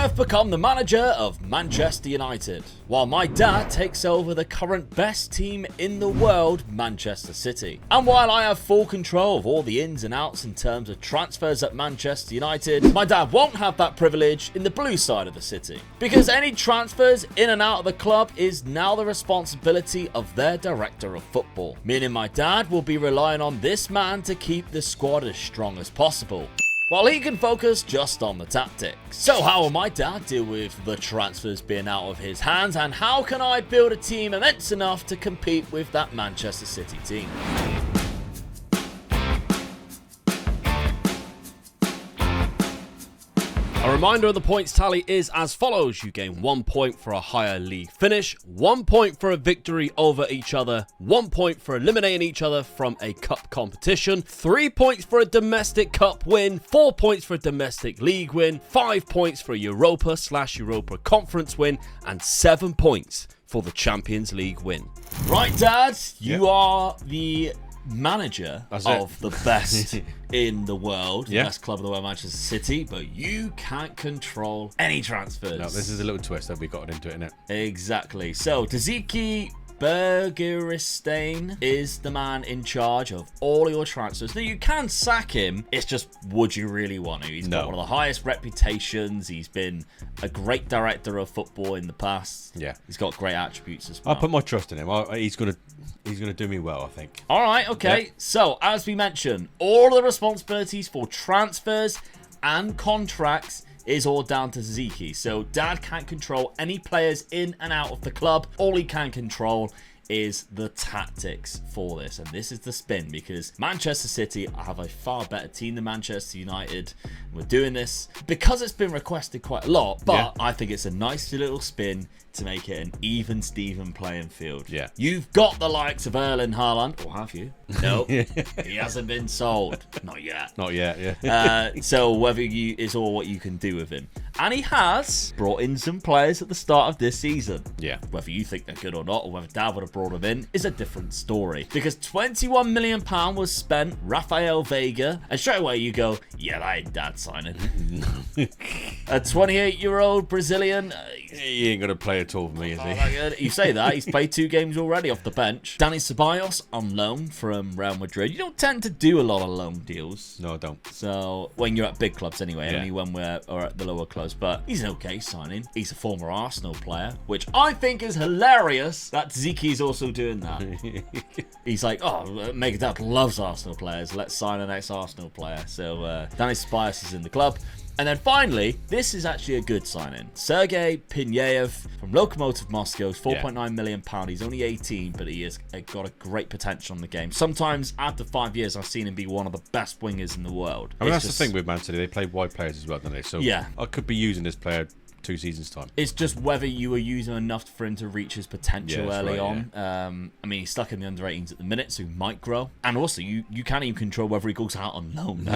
have become the manager of Manchester United, while my dad takes over the current best team in the world, Manchester City. And while I have full control of all the ins and outs in terms of transfers at Manchester United, my dad won't have that privilege in the blue side of the city. Because any transfers in and out of the club is now the responsibility of their director of football. Meaning my dad will be relying on this man to keep the squad as strong as possible, while he can focus just on the tactics. So how will my dad deal with the transfers being out of his hands, and how can I build a team immense enough to compete with that Manchester City team? A reminder of the points tally is as follows. You gain 1 point for a higher league finish, 1 point for a victory over each other, 1 point for eliminating each other from a cup competition, 3 points for a domestic cup win, 4 points for a domestic league win, 5 points for a Europa/Europa Conference win, and 7 points for the Champions League win. Right, Dad, you are the manager of the best in the world, the best club of the world, Manchester City, but you can't control any transfers. No, this is a little twist that we got into it, innit? Exactly. So, Taziki Bergerstein is the man in charge of all your transfers. Now, you can sack him. It's just, would you really want to? He's got one of the highest reputations. He's been a great director of football in the past. Yeah. He's got great attributes as well. I'll put my trust in him. He's gonna do me well, I think. All right, okay. Yeah. So, as we mentioned, all the responsibilities for transfers and contracts is all down to Ziki. So Dad can't control any players in and out of the club. All he can control is the tactics for this. And this is the spin, because Manchester City have a far better team than Manchester United. We're doing this because it's been requested quite a lot, but I think it's a nice little spin to make it an even Steven playing field. Yeah. You've got the likes of Erling Haaland, or have you? No, he hasn't been sold. Not yet. Not yet, yeah. So whether is all what you can do with him. And he has brought in some players at the start of this season. Yeah. Whether you think they're good or not, or whether Dad would have brought them in, is a different story. Because £21 million was spent, Rafael Veiga, and straight away you go, yeah, that ain't Dad signing. A 28-year-old Brazilian. He ain't going to play at all for me, is he? You say that. He's played 2 games already off the bench. Dani Ceballos on loan from Real Madrid. You don't tend to do a lot of loan deals. No, I don't. So, when you're at big clubs anyway, only when we're at the lower clubs. But he's an okay signing. He's a former Arsenal player, which I think is hilarious that Ziki's also doing that. He's like, oh, Mega Dad loves Arsenal players. Let's sign an ex-Arsenal player. So, Dani Ceballos is in the club. And then finally, this is actually a good signing. Sergei Pinyaev from Lokomotiv Moscow, £4.9 million. He's only 18, but he has got a great potential in the game. Sometimes, after 5 years, I've seen him be one of the best wingers in the world. I mean, that's the thing with Man City. They play wide players as well, don't they? So I could be using this player 2 seasons' time. It's just whether you were using enough for him to reach his potential early on. I mean, he's stuck in the under 18s at the minute, so he might grow. And also, you can't even control whether he goes out on loan.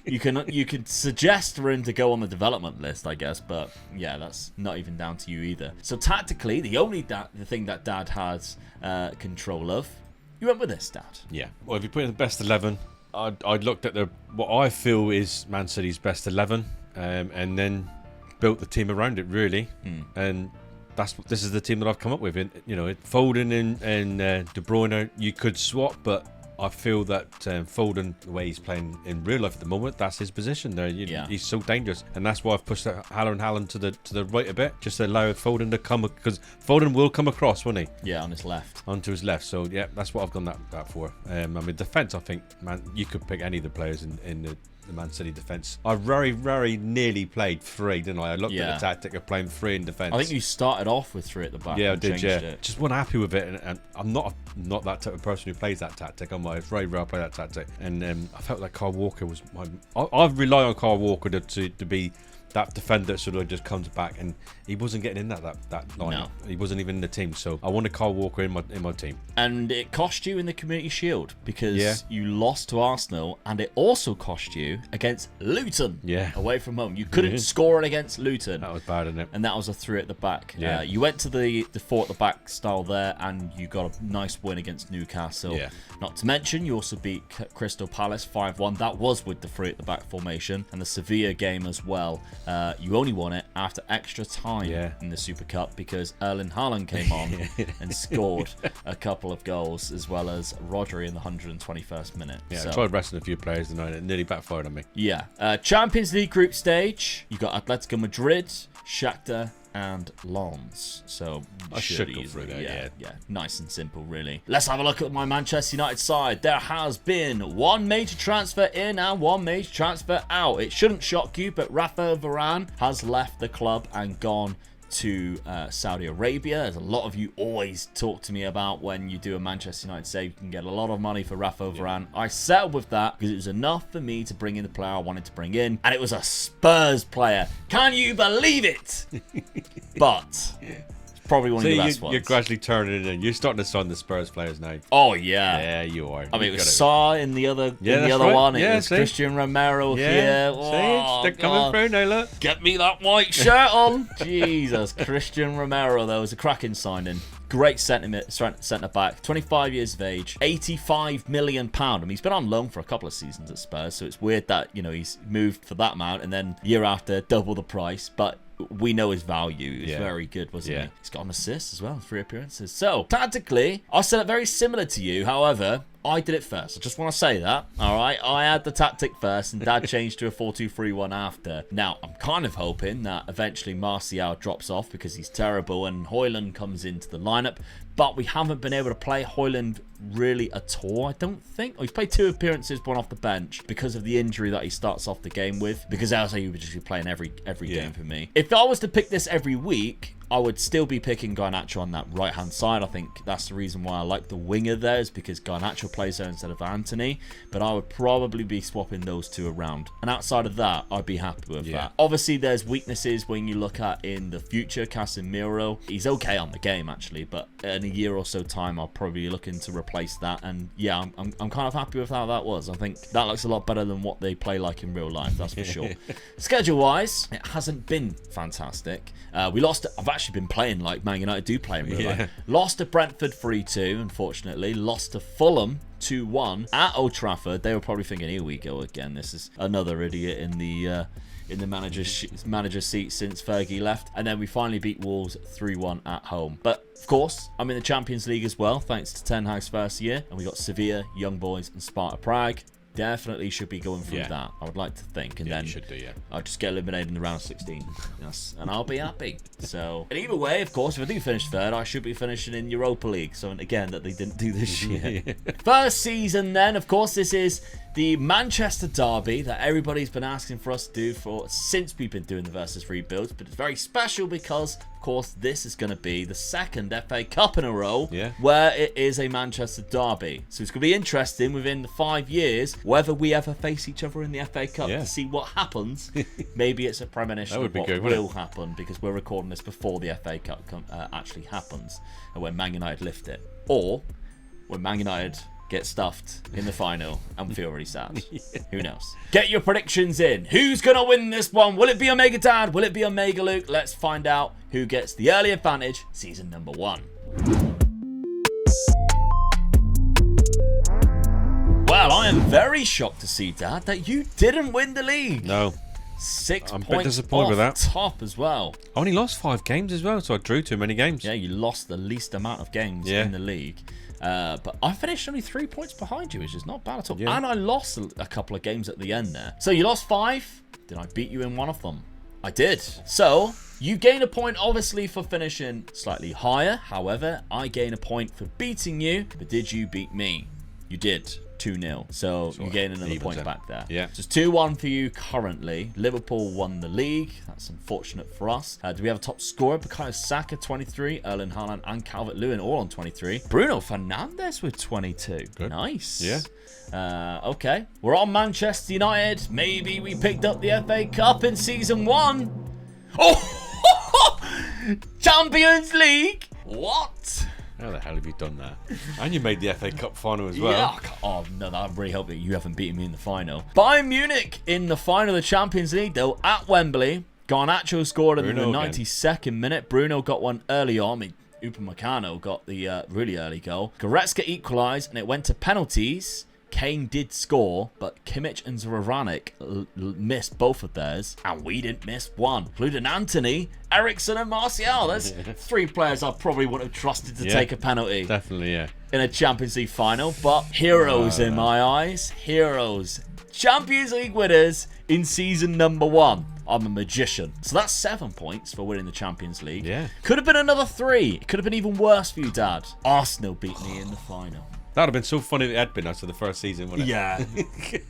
You can suggest for him to go on the development list, I guess, but yeah, that's not even down to you either. So tactically, the thing that Dad has control of, you went with this, Dad. Yeah. Well, if you put in the best 11, I'd looked at what I feel is Man City's best 11, and then built the team around it, really. And this is the team that I've come up with. And, Foden and De Bruyne, you could swap, but I feel that Foden, the way he's playing in real life at the moment, that's his position there. He's so dangerous, and that's why I've pushed Haaland to the right a bit, just to allow Foden to come, because Foden will come across, won't he? Yeah, on his left. Onto his left. So yeah, that's what I've done that for. I mean, defense, I think, man, you could pick any of the players in the Man City defence. I very, very nearly played 3, didn't I? I looked at the tactic of playing 3 in defence. I think you started off with 3 at the back. Yeah, I did, it. Just wasn't happy with it, and I'm not that type of person who plays that tactic. It's very rare I play that tactic. And I felt like Kyle Walker was I rely on Kyle Walker to be that defender that sort of just comes back, and he wasn't getting in that line. No. He wasn't even in the team, so I wanted Kyle Walker in my team. And it cost you in the Community Shield, because you lost to Arsenal, and it also cost you against Luton away from home. You couldn't score it against Luton. That was bad, isn't it? And that was a 3 at the back. You went to the 4 at the back style there, and you got a nice win against Newcastle. Not to mention, you also beat Crystal Palace 5-1. That was with the 3 at the back formation, and the Sevilla game as well. You only won it after extra time in the Super Cup because Erling Haaland came on and scored a couple of goals, as well as Rodri in the 121st minute. Yeah, so, I tried resting a few players tonight and it nearly backfired on me. Yeah. Champions League group stage, you got Atletico Madrid, Shakhtar, and Lens. So I should go through that, yeah. Nice and simple, really. Let's have a look at my Manchester United side. There has been one major transfer in and one major transfer out. It shouldn't shock you, but Rafael Varane has left the club and gone to Saudi Arabia. As a lot of you always talk to me about, when you do a Manchester United save, you can get a lot of money for Rafael Varane. I settled with that because it was enough for me to bring in the player I wanted to bring in, and it was a Spurs player. Can you believe it? But it's probably one of the best ones. You're gradually turning it in. You're starting to sign the Spurs players now. Oh yeah, yeah, you are. I mean, it was Saw in the other, one. It was Christian Romero here. Oh, they're coming through now. Look, get me that white shirt on. Jesus, Christian Romero though was a cracking signing. Great centre back, 25 years of age, £85 million. I mean, he's been on loan for a couple of seasons at Spurs, so it's weird that, you know, he's moved for that amount and then year after double the price. But we know his value. He's very good, wasn't he? He's got an assist as well, 3 appearances. So, tactically, I set it very similar to you. However, I did it first. I just want to say that. All right, I had the tactic first, and Dad changed to a 4-2-3-1 after. Now, I'm kind of hoping that eventually Martial drops off because he's terrible, and Højlund comes into the lineup. But we haven't been able to play Højlund really at all, I don't think. He's played 2 appearances, one off the bench, because of the injury that he starts off the game with. Because else he would just be playing every game for me. If I was to pick this every week, I would still be picking Garnacho on that right-hand side. I think that's the reason why I like the winger there, is because Garnacho plays there instead of Anthony. But I would probably be swapping those 2 around. And outside of that, I'd be happy with that. Obviously, there's weaknesses when you look at in the future. Casemiro, he's okay on the game, actually. But in a year or so time, I'll probably be looking to replace that. And yeah, I'm kind of happy with how that was. I think that looks a lot better than what they play like in real life, that's for sure. Schedule-wise, it hasn't been fantastic. We lost. I've actually been playing like Man United do play in real life. Lost to Brentford 3-2, unfortunately. Lost to Fulham 2-1 at Old Trafford. They were probably thinking, here we go again. This is another idiot in the manager's seat since Fergie left. And then we finally beat Wolves 3-1 at home. But of course, I'm in the Champions League as well, thanks to Ten Hag's first year. And we got Sevilla, Young Boys, and Sparta Prague. Definitely should be going through that, I would like to think. And then I'll just get eliminated in the round of 16. Yes, and I'll be happy. So, and either way, of course, if I do finish third, I should be finishing in Europa League. So, again, that they didn't do this year. First season then, of course, this is the Manchester Derby that everybody's been asking for us to do since we've been doing the versus rebuilds. But it's very special because, of course, this is going to be the second FA Cup in a row where it is a Manchester Derby. So it's going to be interesting within the 5 years whether we ever face each other in the FA Cup to see what happens. Maybe it's a premonition of what will happen, because we're recording this before the FA Cup actually happens and when Man United lift it. Or when Man United get stuffed in the final and feel really sad. Who knows? Get your predictions in. Who's going to win this one? Will it be Omega Dad? Will it be Omega Luke? Let's find out who gets the early advantage season number 1. Well, I am very shocked to see, Dad, that you didn't win the league. No. 6 I'm points a bit disappointed with that. Top as well. I only lost 5 games as well, so I drew too many games. Yeah, you lost the least amount of games in the league. But I finished only 3 points behind you, which is not bad at all. And I lost a couple of games at the end there. So you lost 5. Did I beat you in one of them? I did. So you gain a point, obviously, for finishing slightly higher. However, I gain a point for beating you. But did you beat me? You did. 2-0. So you gain another point back there. Yeah. So it's 2-1 for you currently. Liverpool won the league. That's unfortunate for us. Do we have a top scorer? Bukayo Saka, 23. Erling Haaland and Calvert-Lewin all on 23. Bruno Fernandes with 22. Good. Nice. Yeah. Okay. We're on Manchester United. Maybe we picked up the FA Cup in season 1. Oh! Champions League. What? How the hell have you done that? And you made the FA Cup final as well. Yeah. Oh, no, I really hope that you haven't beaten me in the final. Bayern Munich in the final of the Champions League, though, at Wembley. Garnacho scored in the 92nd minute. Bruno got one early on. I mean, Upamecano got the really early goal. Goretzka equalised, and it went to penalties. Kane did score, but Kimmich and Zoranic missed both of theirs, and we didn't miss one, including Anthony, Ericsson, and Martial. There's 3 players I probably wouldn't have trusted to take a penalty. Definitely, yeah. In a Champions League final, but heroes in my eyes. Heroes. Champions League winners in season number 1. I'm a magician. So that's 7 points for winning the Champions League. Yeah. Could have been another 3. It could have been even worse for you, Dad. Arsenal beat me in the final. That would have been so funny if it had been after the first season, wouldn't it? Yeah,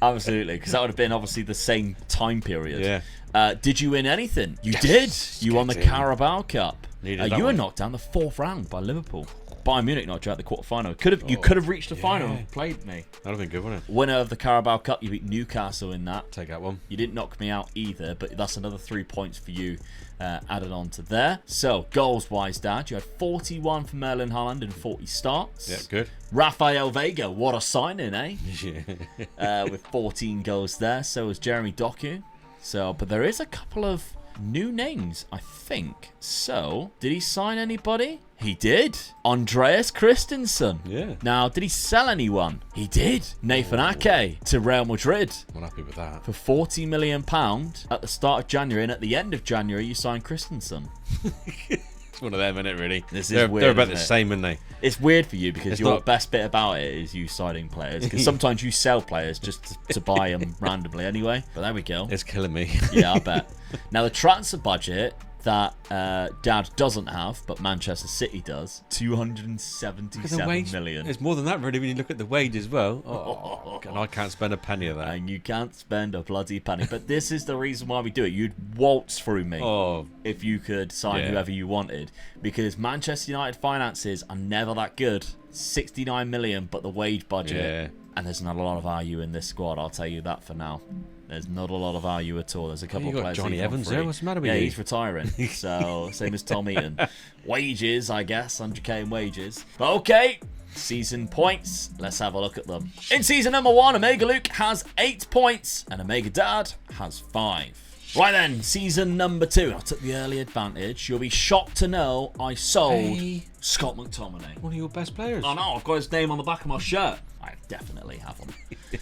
absolutely. Because that would have been obviously the same time period. Yeah. Did you win anything? You did. You won the Carabao Cup. You were knocked down the 4th round by Liverpool. Bayern Munich knocked you out the quarterfinal. You could have reached the final and played me. That would have been good, wouldn't it? Winner of the Carabao Cup, you beat Newcastle in that. Take that one. You didn't knock me out either, but that's another 3 points for you added on to there. So, goals-wise, Dad, you had 41 for Erling Haaland in 40 starts. Yeah, good. Rafael Vega, what a signing, eh? Yeah. With 14 goals there. So was Jeremy Doku. But there is a couple of new names, I think. So, did he sign anybody? He did. Andreas Christensen. Yeah. Now, did he sell anyone? He did. Nathan Ake to Real Madrid. I'm happy with that. For £40 million at the start of January, and at the end of January, you signed Christensen. It's one of them, isn't it, really? This is they're weird, they're about the isn't it? same, aren't they? It's weird for you because It's your not- best bit about it is you signing players. Because sometimes you sell players just to buy them randomly anyway. But there we go. It's killing me. Yeah, I bet. Now, the transfer budget that Dad doesn't have, but Manchester City does, 277 million. It's more than that, really, when you look at the wage as well. And I can't spend a penny of that. And you can't spend a bloody penny. But this is the reason why we do it. You'd waltz through me if you could sign whoever you wanted. Because Manchester United finances are never that good. 69 million, but the wage budget. Yeah. And there's not a lot of value in this squad, I'll tell you that for now. There's not a lot of value at all. There's a couple You of got players. Johnny leaving on Evans free. there? What's the matter with Yeah, you? he's retiring. So, same as Tom Eaton. Wages, I guess. 100k in wages. But okay. Season points. Let's have a look at them. In season number 1, Omega Luke has 8 points. And Omega Dad has 5. Right then, season number 2. I took the early advantage. You'll be shocked to know I sold Scott McTominay. One of your best players. I know, I've got his name on the back of my shirt. I definitely have him.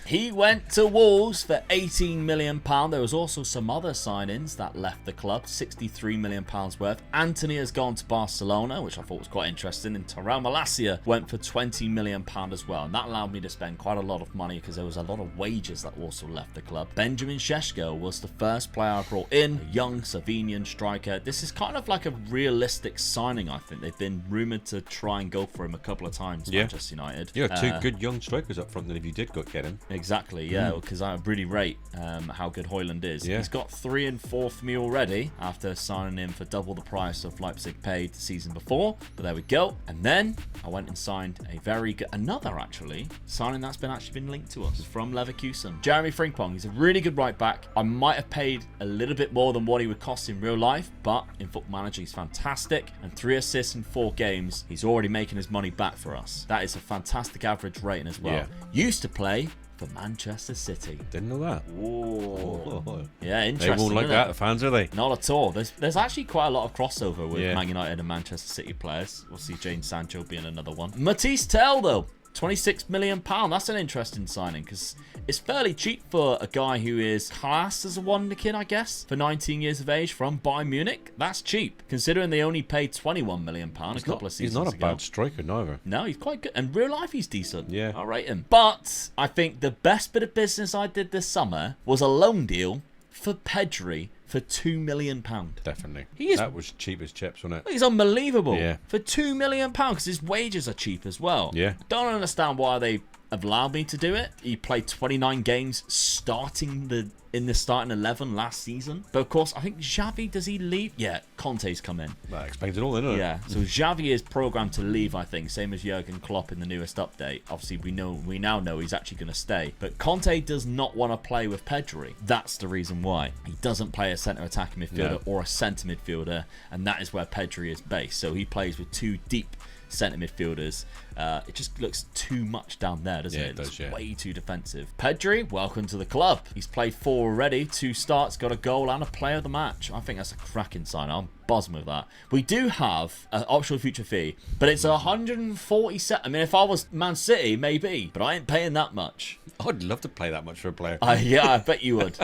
He went to Wolves for £18 million. There was also some other signings that left the club, £63 million worth. Anthony has gone to Barcelona, which I thought was quite interesting. And Terrell Malacia went for £20 million as well. And that allowed me to spend quite a lot of money because there was a lot of wages that also left the club. Benjamin Šeško was the first player I brought in, a young Slovenian striker. This is kind of like a realistic signing, I think. They've been rumoured to try and go for him a couple of times, Manchester United. You have 2 good young strikers up front then if you did go get him. Exactly, yeah, because I really rate how good Højlund is. Yeah. He's got 3 and 4 for me already after signing him for double the price of Leipzig paid the season before. But there we go. And then I went and signed another signing that's been linked to us from Leverkusen. Jeremy Frimpong. He's a really good right back. I might have paid a little bit more than what he would cost in real life, but in Football Manager he's fantastic. And 3 assists in 4 games. He's already making his money back for us. That is a fantastic average rating as well. Yeah. Used to play for Manchester City. Didn't know that. Whoa. Yeah, interesting. They won't like isn't that, it? the fans, are they? Not at all. There's actually quite a lot of crossover with Yeah. Man United and Manchester City players. We'll see Jane Sancho being another one. Matisse Tell, though. £26 million. That's an interesting signing because it's fairly cheap for a guy who is classed as a wonderkid, I guess, for 19 years of age from Bayern Munich. That's cheap considering they only paid £21 million a couple of seasons He's not a ago. bad striker, neither. No, he's quite good. In real life, he's decent. Yeah. I'll rate him. But I think the best bit of business I did this summer was a loan deal for Pedri for £2 million. Definitely. He is- That was cheap as chips, wasn't it? He's unbelievable. Yeah. For £2 million because his wages are cheap as well. Yeah. Don't understand why they have allowed me to do it. He played 29 games in the starting 11 last season. But of course, I think Xavi, does he leave? Yeah, Conte's come in. That explains it all, doesn't it? Yeah, so Xavi is programmed to leave, I think, same as Jurgen Klopp in the newest update. Obviously, we now know he's actually going to stay. But Conte does not want to play with Pedri. That's the reason why. He doesn't play a centre attacking midfielder or a centre midfielder, and that is where Pedri is based. So he plays with 2 deep centre midfielders. It just looks too much down there, doesn't it? It does, yeah. Way too defensive. Pedri, welcome to the club. He's played 4 already, 2 starts, got a goal and a player of the match. I think that's a cracking sign. I'm buzzing with that. We do have an optional future fee, but it's 147. I mean, if I was Man City, maybe, but I ain't paying that much. I'd love to play that much for a player. Yeah, I bet you would.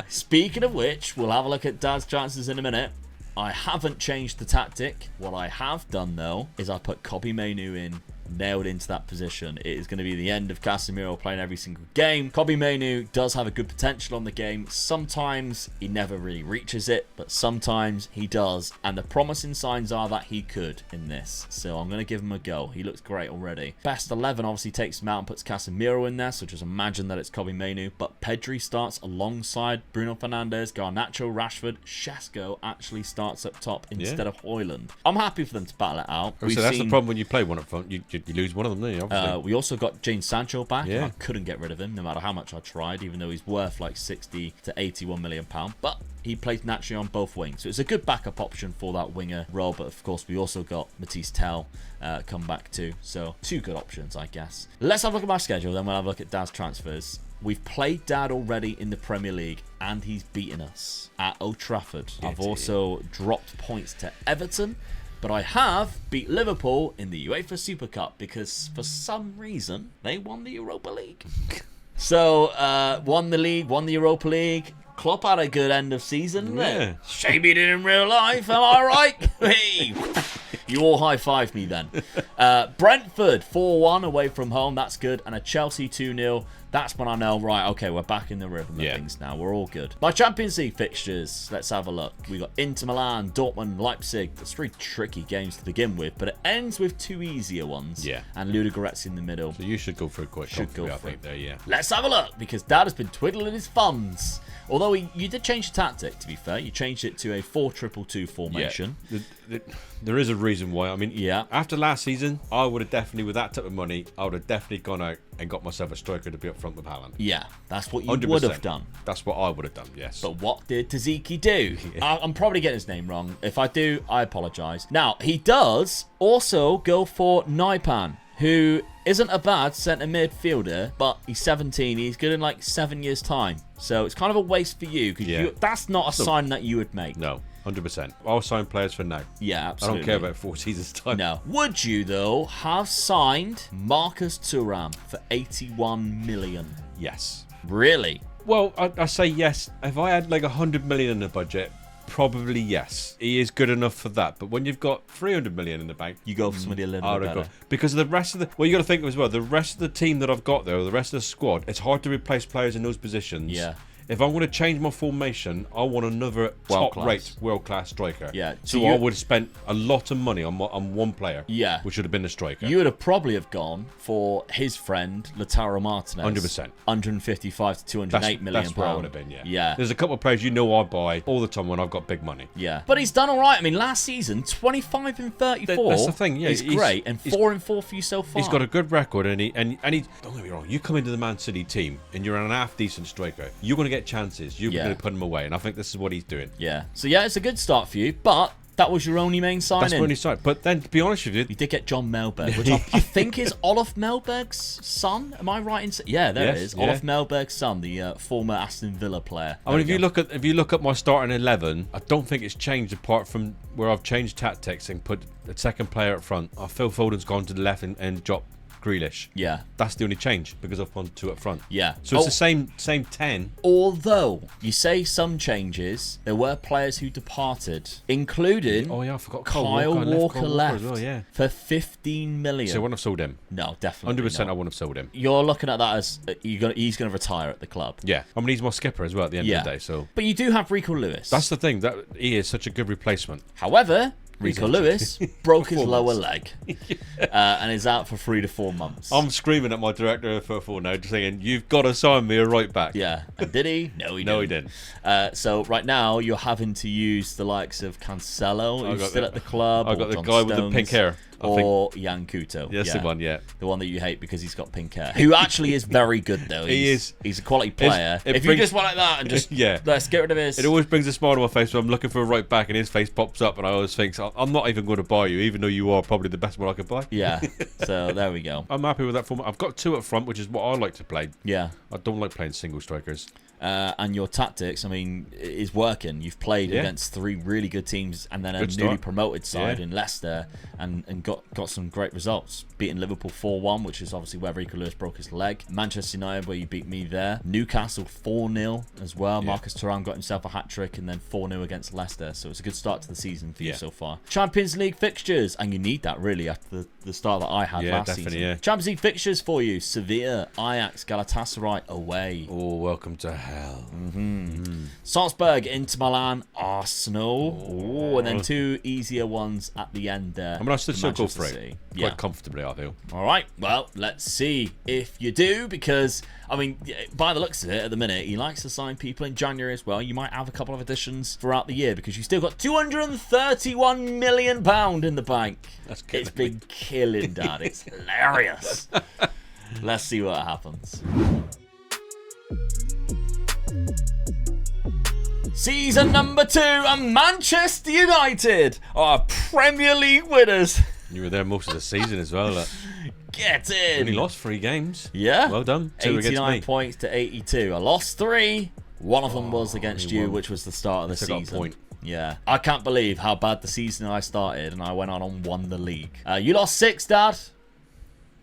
Speaking of which, we'll have a look at Dad's chances in a minute. I haven't changed the tactic. What I have done, though, is I put Kobbie Mainoo in, nailed into that position. It is going to be the end of Casemiro playing every single game. Kobbie Mainoo does have a good potential on the game. Sometimes he never really reaches it, but sometimes he does. And the promising signs are that he could in this. So I'm going to give him a go. He looks great already. Best 11 obviously takes him out and puts Casemiro in there. So just imagine that it's Kobbie Mainoo. But Pedri starts alongside Bruno Fernandes, Garnacho, Rashford. Šeško actually starts up top instead of Højlund. I'm happy for them to battle it out. So that's the problem when you play one up front. You lose one of them, don't you? Obviously. We also got Jadon Sancho back. Yeah. I couldn't get rid of him, no matter how much I tried, even though he's worth like 60 to 81 million pounds. But he plays naturally on both wings, so it's a good backup option for that winger role. But of course, we also got Matisse Tell come back too. So 2 good options, I guess. Let's have a look at my schedule, then we'll have a look at Dad's transfers. We've played Dad already in the Premier League, and he's beaten us at Old Trafford. I've also dropped points to Everton. But I have beat Liverpool in the UEFA Super Cup because for some reason they won the Europa League. So, won the league, won the Europa League. Klopp had a good end of season, didn't it? Shame he did in real life, am I right? Hey, you all high-five me then. Brentford 4-1 away from home, that's good. And a Chelsea 2-0. That's when I know, right, okay, we're back in the rhythm of things now. We're all good. My Champions League fixtures, let's have a look. We got Inter Milan, Dortmund, Leipzig. That's 3 tricky games to begin with, but it ends with 2 easier ones. Yeah. And Ludogorets in the middle. So you should go for a quick I think there, yeah. Let's have a look, because Dad has been twiddling his thumbs. Although you did change the tactic, to be fair. You changed it to a 4-2-2 formation. Yeah. There is a reason why. I mean, yeah. After last season, I would have definitely, with that type of money, I would have definitely gone out and got myself a striker to be up front with Haaland. Yeah, that's what you 100%. would have done. That's what I would have done, yes. But what did Taziki do? I'm probably getting his name wrong. If I do, I apologise. Now, he does also go for Naipan, who isn't a bad centre midfielder, but he's 17. He's good in like 7 years' time. So it's kind of a waste for you, because that's not a sign that you would make. No, 100%. I'll sign players for now. Yeah, absolutely. I don't care about 4 seasons' time. No. Would you, though, have signed Marcus Thuram for 81 million? Yes. Really? Well, I say yes. If I had like 100 million in the budget, probably yes. He is good enough for that. But when you've got 300 million in the bank, you go for somebody a little bit better. Because of the rest of the... Well, you got to think as well, the rest of the team that I've got there, the rest of the squad, it's hard to replace players in those positions. Yeah. If I'm going to change my formation, I want another top-rate, world-class striker. Yeah. So I would have spent a lot of money on one player. Yeah. Which would have been the striker. You would have probably have gone for his friend, Lautaro Martinez. 100%. 155 to 208 million. That's where I would have been, yeah. Yeah. There's a couple of players I buy all the time when I've got big money. Yeah. But he's done all right. I mean, last season, 25 and 34. That's the thing, yeah. He's great. And 4 and 4 for you so far. He's got a good record, and he don't get me wrong, you come into the Man City team and you're an half-decent striker, you're going to get chances. You're going to put him away, and I think this is what he's doing. Yeah. So, yeah, it's a good start for you, but that was your only main signing. That's my only sign. But then, to be honest with you... You did get John Melberg, which I think is Olof Melberg's son. Am I right in saying? Yeah, there it is. Yeah. Olof Melberg's son, the former Aston Villa player. I mean, if you look at my starting 11, I don't think it's changed apart from where I've changed tactics and put a second player up front. Phil Foden's gone to the left and dropped Grealish. Yeah. That's the only change, because I've gone 2 up front. Yeah. So it's the same 10. Although, you say some changes, there were players who departed, including I forgot Kyle Walker left as well, yeah. for 15 million. So I wouldn't have sold him. No, definitely 100% not. I wouldn't have sold him. You're looking at that as he's going to retire at the club. Yeah. I mean, he's my skipper as well at the end of the day. So. But you do have Rico Lewis. That's the thing. That he is such a good replacement. However... Rico Lewis broke his lower leg and is out for 3 to 4 months. I'm screaming at my director of football now, just saying, you've got to sign me a right back. Yeah. And did he? No, he didn't. No, he didn't. So right now, you're having to use the likes of Cancelo, who's still at the club. I've got the guy with the pink hair. or Jan Couto. Yes, the one, yeah. The one that you hate because he's got pink hair. Who actually is very good, though. He's a quality player. If you just want like that and just let's get rid of his... It always brings a smile to my face when I'm looking for a right back and his face pops up and I always think, I'm not even going to buy you, even though you are probably the best one I could buy. Yeah, so there we go. I'm happy with that format. I've got 2 up front, which is what I like to play. Yeah. I don't like playing single strikers. And your tactics, I mean, is working. You've played against 3 really good teams and then a newly promoted side in Leicester and got some great results. Beating Liverpool 4-1, which is obviously where Rico Lewis broke his leg. Manchester United, where you beat me there. Newcastle 4-0 as well. Yeah. Marcus Thuram got himself a hat-trick and then 4-0 against Leicester. So it's a good start to the season for you so far. Champions League fixtures, and you need that really after the start that I had last season. Yeah. Champions League fixtures for you. Sevilla, Ajax, Galatasaray away. Oh, welcome to hell. Salzburg, Inter Milan, Arsenal. And then 2 easier ones at the end there. I mean, I still go for it. Quite comfortably, I feel. All right, well, let's see if you do, because, I mean, by the looks of it, at the minute, he likes to sign people in January as well. You might have a couple of additions throughout the year, because you still got £231 million in the bank. It's been killing, Dad. It's hilarious. Let's see what happens. Season number 2, and Manchester United are Premier League winners. You were there most of the season as well. Get in. Only lost 3 games. Yeah. Well done. 2 against me. 89 points to 82. I lost 3. One of them was against you, which was the start of the season. Got a point. Yeah. I can't believe how bad the season I started, and I went on and won the league. You lost 6, Dad.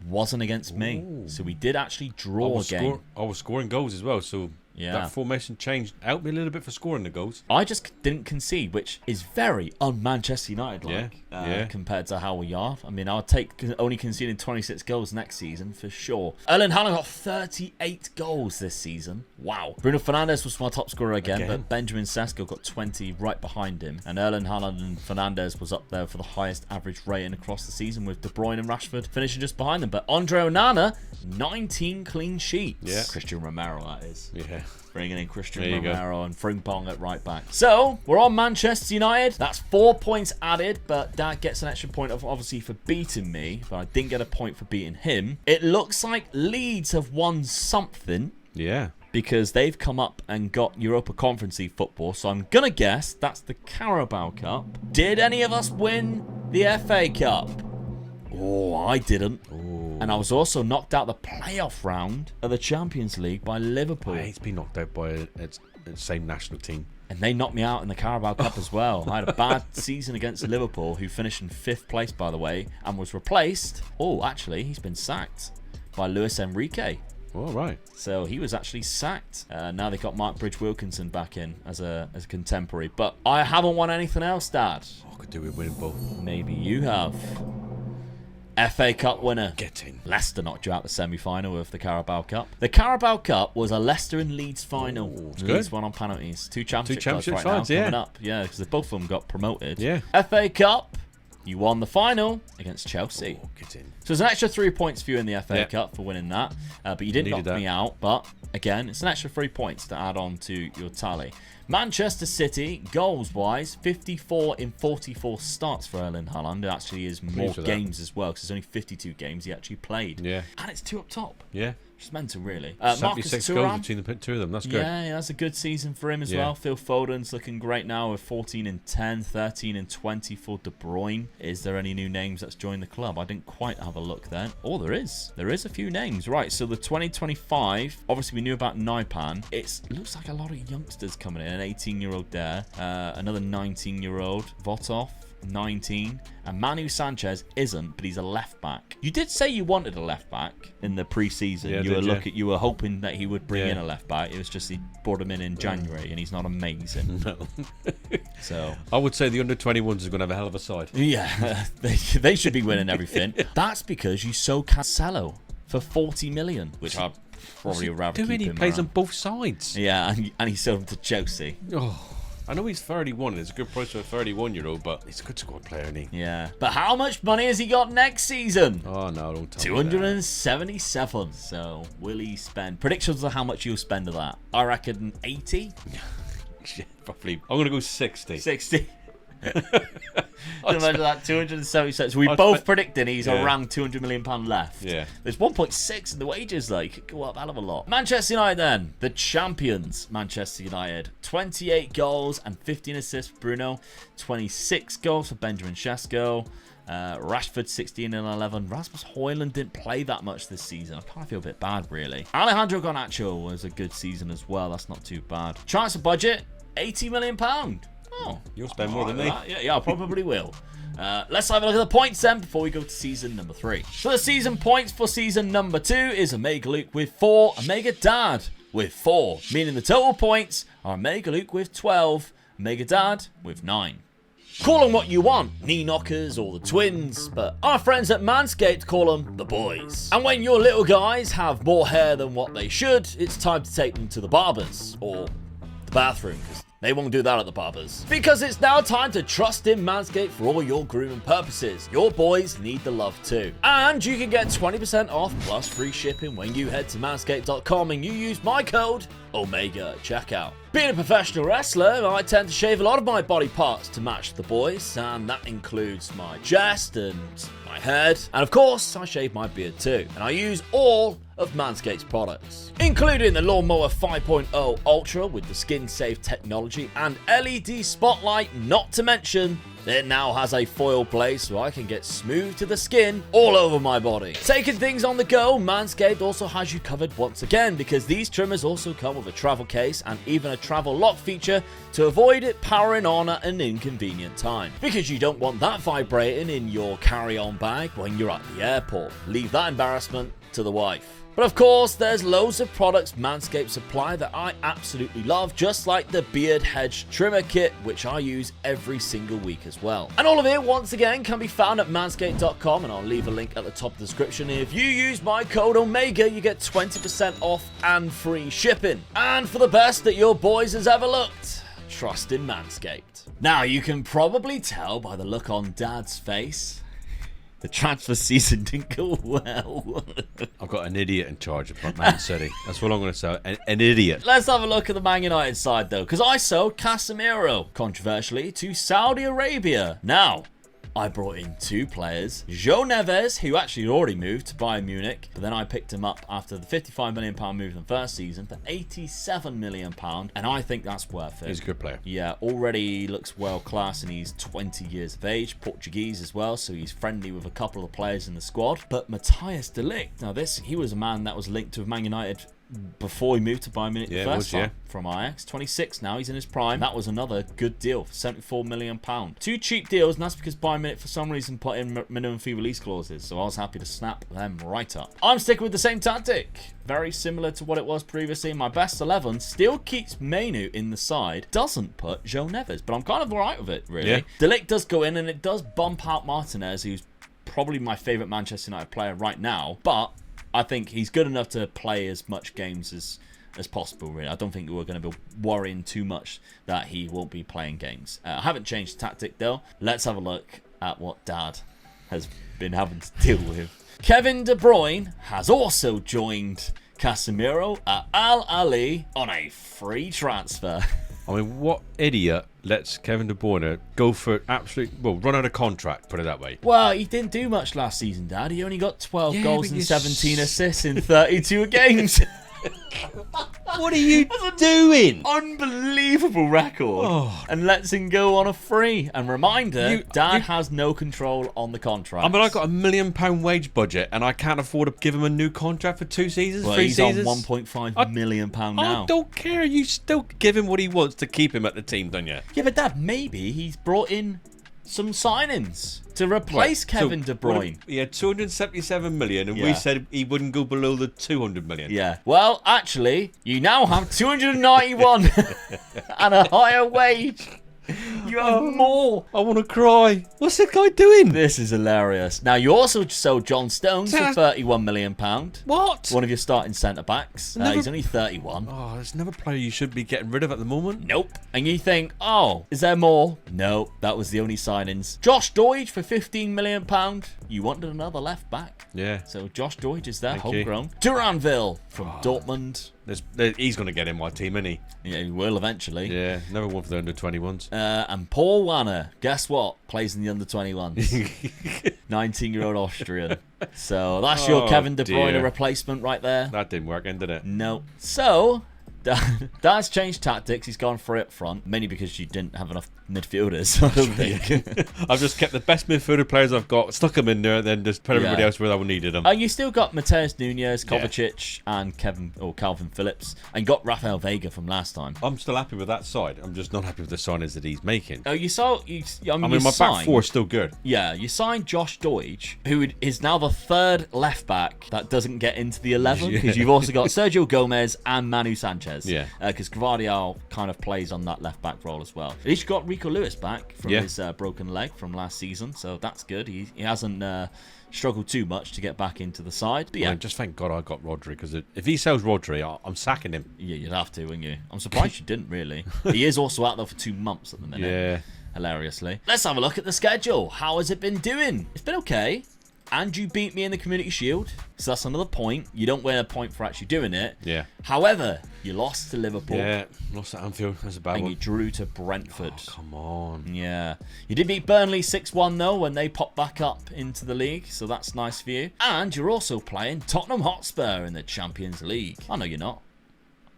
Wasn't against me. So we did actually draw a game. I was scoring goals as well, so... Yeah. That formation change helped me a little bit for scoring the goals. I just didn't concede, which is very un-Manchester United-like compared to how we are. I mean, I'll take only conceding 26 goals next season for sure. Erling Haaland got 38 goals this season. Wow. Bruno Fernandes was my top scorer again, but Benjamin Sesko got 20 right behind him. And Erling Haaland and Fernandes was up there for the highest average rating across the season, with De Bruyne and Rashford finishing just behind them. But Andre Onana, 19 clean sheets. Yeah. Christian Romero, that is. Yeah. Bringing in Christian Romero and Frimpong at right back. So, we're on Manchester United. That's 4 points added, but Dad gets an extra point, obviously, for beating me, but I didn't get a point for beating him. It looks like Leeds have won something. Yeah. Because they've come up and got Europa Conference League football, so I'm going to guess that's the Carabao Cup. Did any of us win the FA Cup? Oh, I didn't. And I was also knocked out the playoff round of the Champions League by Liverpool. He's been knocked out by the same national team. And they knocked me out in the Carabao Cup as well. I had a bad season against Liverpool, who finished in 5th place, by the way, and was replaced. Oh, actually, he's been sacked by Luis Enrique. All right. So he was actually sacked. Now they've got Mark Bridge-Wilkinson back in as a contemporary. But I haven't won anything else, Dad. I could do with winning both. Maybe you have. FA Cup winner. Get in. Leicester knocked you out the semi-final of the Carabao Cup. The Carabao Cup was a Leicester and Leeds final. Leeds won on penalties. 2 championship finals coming up. Yeah, because both of them got promoted. Yeah. FA Cup, you won the final against Chelsea. Get in. So it's an extra 3 points for you in the FA Cup for winning that. But you didn't knock me out. But again, it's an extra 3 points to add on to your tally. Manchester City, goals-wise, 54 in 44 starts for Erling Haaland. It actually is more games as well, because there's only 52 games he actually played. Yeah. And it's 2 up top. Yeah. It's mental, really. 76 goals between the 2 of them. That's good. Yeah, that's a good season for him as well. Phil Foden's looking great now with 14 and 10, 13 and 20 for De Bruyne. Is there any new names that's joined the club? I didn't quite have a look there. Oh, there is. There is a few names. Right, so the 2025, obviously we knew about Naipan. It looks like a lot of youngsters coming in. An 18-year-old there. Another 19-year-old. Votov. 19, and Manu Sanchez isn't, but he's a left back. You did say you wanted a left back in the pre-season. You were hoping that he would bring in a left back. It was just he brought him in January, and he's not amazing. No. So I would say the under-21s are going to have a hell of a side. Yeah, they should be winning everything. That's because you sold Cancelo for 40 million, which I'd probably rather keep him He plays on both sides. Yeah, and he sold him to Chelsea. Oh. I know he's 31. It's a good price for a 31-year-old, but he's a good squad player, isn't he? Yeah. But how much money has he got next season? Oh, no, don't tell 277. So, will he spend? Predictions of how much you'll spend of that? I reckon 80. Yeah, probably. I'm going to go 60. 60. Imagine that, 277. So we both predicted he's around £200 million left. Yeah. There's 1.6 in the wages, though. He could go up a hell of a lot. Manchester United then. The champions, Manchester United. 28 goals and 15 assists for Bruno. 26 goals for Benjamin Sesko. Rashford 16 and 11. Rasmus Højlund didn't play that much this season. I kind of feel a bit bad, really. Alejandro Garnacho was a good season as well. That's not too bad. Transfer budget, £80 million. Oh, you'll spend more than me. Yeah, I probably will. Let's have a look at the points then before we go to season number 3. So the season points for season number 2 is Omega Luke with 4, Omega Dad with 4, meaning the total points are Omega Luke with 12, Omega Dad with 9. Call them what you want, knee knockers or the twins, but our friends at Manscaped call them the boys. And when your little guys have more hair than what they should, it's time to take them to the barbers or the bathroom, because they won't do that at the barbers. Because it's now time to trust in Manscaped for all your grooming purposes. Your boys need the love too. And you can get 20% off plus free shipping when you head to manscaped.com and you use my code OMEGA at checkout. Being a professional wrestler, I tend to shave a lot of my body parts to match the boys, and that includes my chest and my head. And of course, I shave my beard too. And I use all of Manscaped's products, including the Lawnmower 5.0 Ultra with the skin-safe technology and LED spotlight, not to mention it now has a foil blade so I can get smooth to the skin all over my body. Taking things on the go, Manscaped also has you covered once again, because these trimmers also come with a travel case and even a travel lock feature to avoid it powering on at an inconvenient time. Because you don't want that vibrating in your carry-on bag when you're at the airport. Leave that embarrassment to the wife. But of course, there's loads of products Manscaped supply that I absolutely love, just like the Beard Hedge Trimmer Kit, which I use every single week as well. And all of it, once again, can be found at manscaped.com, and I'll leave a link at the top of the description. If you use my code OMEGA, you get 20% off and free shipping. And for the best that your boys has ever looked, trust in Manscaped. Now, you can probably tell by the look on Dad's face, the transfer season didn't go well. I've got an idiot in charge of Man City. That's what I'm going to say. An idiot. Let's have a look at the Man United side, though, because I sold Casemiro, controversially, to Saudi Arabia. Now, I brought in 2 players. João Neves, who actually already moved to Bayern Munich, but then I picked him up after the £55 million move in the first season for £87 million, and I think that's worth it. He's a good player. Yeah, already looks world class, and he's 20 years of age, Portuguese as well, so he's friendly with a couple of players in the squad. But Matthias de Ligt, now he was a man that was linked to Man United before he moved to Bayern Munich the first time from Ajax. 26 now, he's in his prime. That was another good deal for £74 million. 2 cheap deals, and that's because Bayern Munich for some reason put in minimum fee release clauses, so I was happy to snap them right up. I'm sticking with the same tactic, very similar to what it was previously. My best 11 still keeps Mainu in the side, doesn't put João Neves, but I'm kind of alright with it, really. Yeah. De Ligt does go in, and it does bump out Martinez, who's probably my favourite Manchester United player right now, but I think he's good enough to play as much games as possible, really. I don't think we're going to be worrying too much that he won't be playing games. I haven't changed tactic, though. Let's have a look at what Dad has been having to deal with. Kevin De Bruyne has also joined Casemiro at Al Ahly on a free transfer. I mean, what idiot lets Kevin De Bruyne go for run out of contract, put it that way? Well, he didn't do much last season, Dad. He only got 12 goals and 17 assists in 32 games. What are you doing? Unbelievable record. Oh. And lets him go on a free. And reminder, Dad has no control on the contract. I mean, I've got £1 million wage budget, and I can't afford to give him a new contract for 2 seasons, well, 3 he's seasons. on £1.5 million now. I don't care. You still give him what he wants to keep him at the team, don't you? Yeah, but Dad, maybe he's brought in some signings to replace Kevin De Bruyne. He had 277 million, and we said he wouldn't go below the 200 million. Yeah. Well, actually, you now have 291 and a higher wage. You have more. I want to cry. What's that guy doing? This is hilarious. Now, you also sold John Stones for £31 million. What? One of your starting centre-backs. He's only 31. Oh, there's another player you should be getting rid of at the moment. Nope. And you think, oh, is there more? No, that was the only signings. Josh Doidge for £15 million. You wanted another left-back. Yeah. So Josh Doidge is there, homegrown. Duranville from Dortmund. He's going to get in my team, isn't he? Yeah, he will eventually. Yeah, never won for the under-21s. And Paul Wanner, guess what? Plays in the under-21s. 19-year-old Austrian. So that's your Kevin De Bruyne replacement right there. That didn't work, did it? No. So Dan's changed tactics. He's gone for it up front, mainly because you didn't have enough midfielders, I don't think. I've just kept the best midfielder players I've got, stuck them in there, and then just put everybody else where I needed them. You still got Mateus Nunes, Kovacic, and Calvin Phillips, and you got Rafael Vega from last time. I'm still happy with that side. I'm just not happy with the signings that he's making. Oh, my back four is still good. Yeah, you signed Josh Deutsch, who is now the third left back that doesn't get into the 11, because you've also got Sergio Gomez and Manu Sanchez. Yeah. Because Gvardiol kind of plays on that left back role as well. At least you got Rico Lewis back from his broken leg from last season, so that's good. He hasn't struggled too much to get back into the side. But yeah, just thank God I got Rodri, because if he sells Rodri, I'm sacking him. Yeah, you'd have to, wouldn't you? I'm surprised you didn't, really. He is also out there for 2 months at the minute. Yeah. Hilariously. Let's have a look at the schedule. How has it been doing? It's been okay. And you beat me in the Community Shield, so that's another point. You don't win a point for actually doing it. Yeah. However, you lost to Liverpool. Yeah, lost at Anfield. That's a bad and one. you drew to Brentford. Oh, come on. Yeah. You did beat Burnley 6-1, though, when they popped back up into the league, so that's nice for you. And you're also playing Tottenham Hotspur in the Champions League. I know you're not.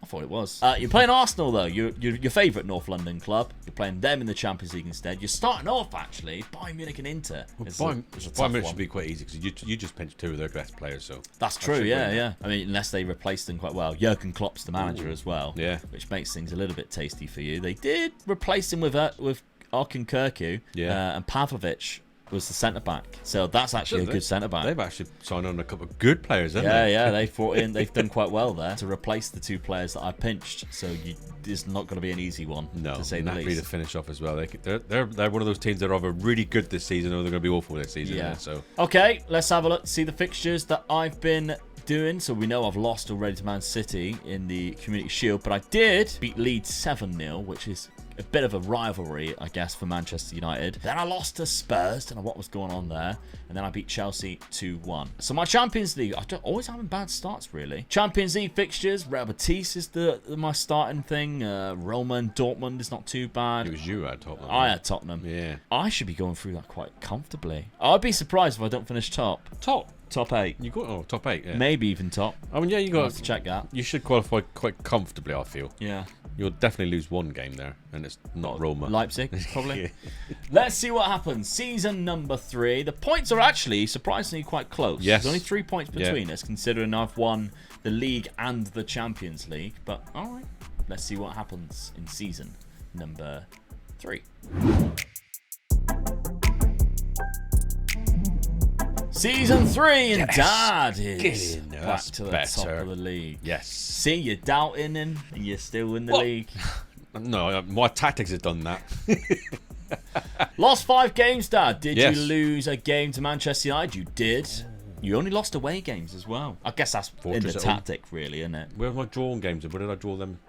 I thought it was. You're playing Arsenal, though. Your favourite North London club. You're playing them in the Champions League instead. You're starting off, actually, Bayern Munich and Inter. Bayern Munich should be quite easy, because you just pinched 2 of their best players. So that's true, yeah. I mean, unless they replaced them quite well. Jurgen Klopp's the manager as well, which makes things a little bit tasty for you. They did replace him with Arkin Kirku and Pavlovic was the centre-back. So that's actually a good centre-back. They've actually signed on a couple of good players, haven't they? Yeah, they've done quite well there to replace the 2 players that I pinched. So it's not going to be an easy one, to say the least. To finish off as well. They're one of those teams that are either really good this season or they're going to be awful this season. Yeah. So okay, let's have a look, see the fixtures that I've been doing. So we know I've lost already to Man City in the Community Shield, but I did beat Leeds 7-0, which is a bit of a rivalry, I guess, for Manchester United. Then I lost to Spurs. Don't know what was going on there. And then I beat Chelsea 2-1. So my Champions League, I'm always having bad starts, really. Champions League fixtures, Real Betis is my starting thing. Roma and Dortmund is not too bad. It was you at Tottenham. I had Tottenham. Yeah. I should be going through that quite comfortably. I'd be surprised if I don't finish top. Top 8. You got top 8. Yeah. Maybe even top. I mean, yeah, you got to check that. You should qualify quite comfortably, I feel. Yeah. You'll definitely lose one game there, and it's not Roma. Leipzig, probably. Let's see what happens. Season number 3. The points are actually surprisingly quite close. Yes. There's only 3 points between us, considering I've won the league and the Champions League. But all right, let's see what happens in season number 3. Season 3, and Dad is back to the top of the league. Yes. See, you're doubting him, and you're still in the league. No, my tactics have done that. Lost 5 games, Dad. Did you lose a game to Manchester United? You did. You only lost away games as well. I guess that's in the tactic, really, isn't it? Where have my drawn games? Where did I draw them?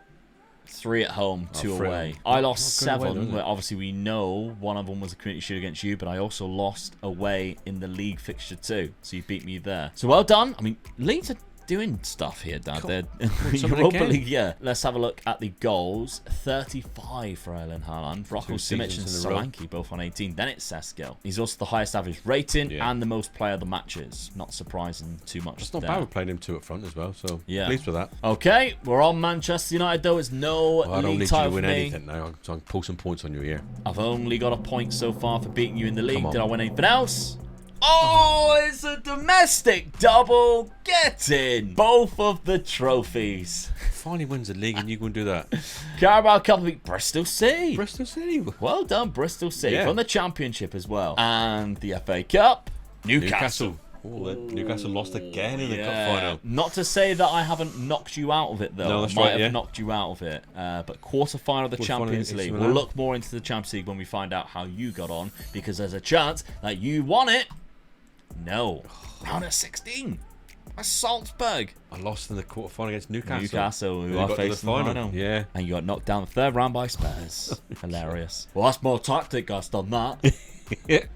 3 at home, 2 away. I lost 7, where obviously we know one of them was a Community Shield against you, but I also lost away in the league fixture too. So you beat me there. So well done. I mean, Leeds are doing stuff here, Dad. They're Europa League, yeah. Let's have a look at the goals. 35 for Erling Haaland. Rocco Simic and Solanke both on 18. Then it's Sesko. He's also the highest average rating and the most player of the matches. Not surprising too much. It's not bad. We're playing him 2 up front as well, so pleased with that. Okay, we're on Manchester United though. It's no league title. I don't need you to win anything now, so I can pull some points on you here. I've only got a point so far for beating you in the league. Did I win anything else? Oh, it's a domestic double. Get in both of the trophies. Finally wins the league and you go and do that. Carabao Cup beat Bristol City. Bristol City. Well done, Bristol City. From the Championship as well. And the FA Cup, Newcastle. Oh, Newcastle lost again in the cup final. Not to say that I haven't knocked you out of it, though. No, that's I might have knocked you out of it. But quarter-final of the Champions League. We'll look more into the Champions League when we find out how you got on, because there's a chance that you won it. No. Round of 16. That's Salzburg. I lost in the quarter-final against Newcastle. Newcastle, who are facing the final. Yeah. And you got knocked down the 3rd round by Spurs. Hilarious. Well, that's more tactic. I've done that.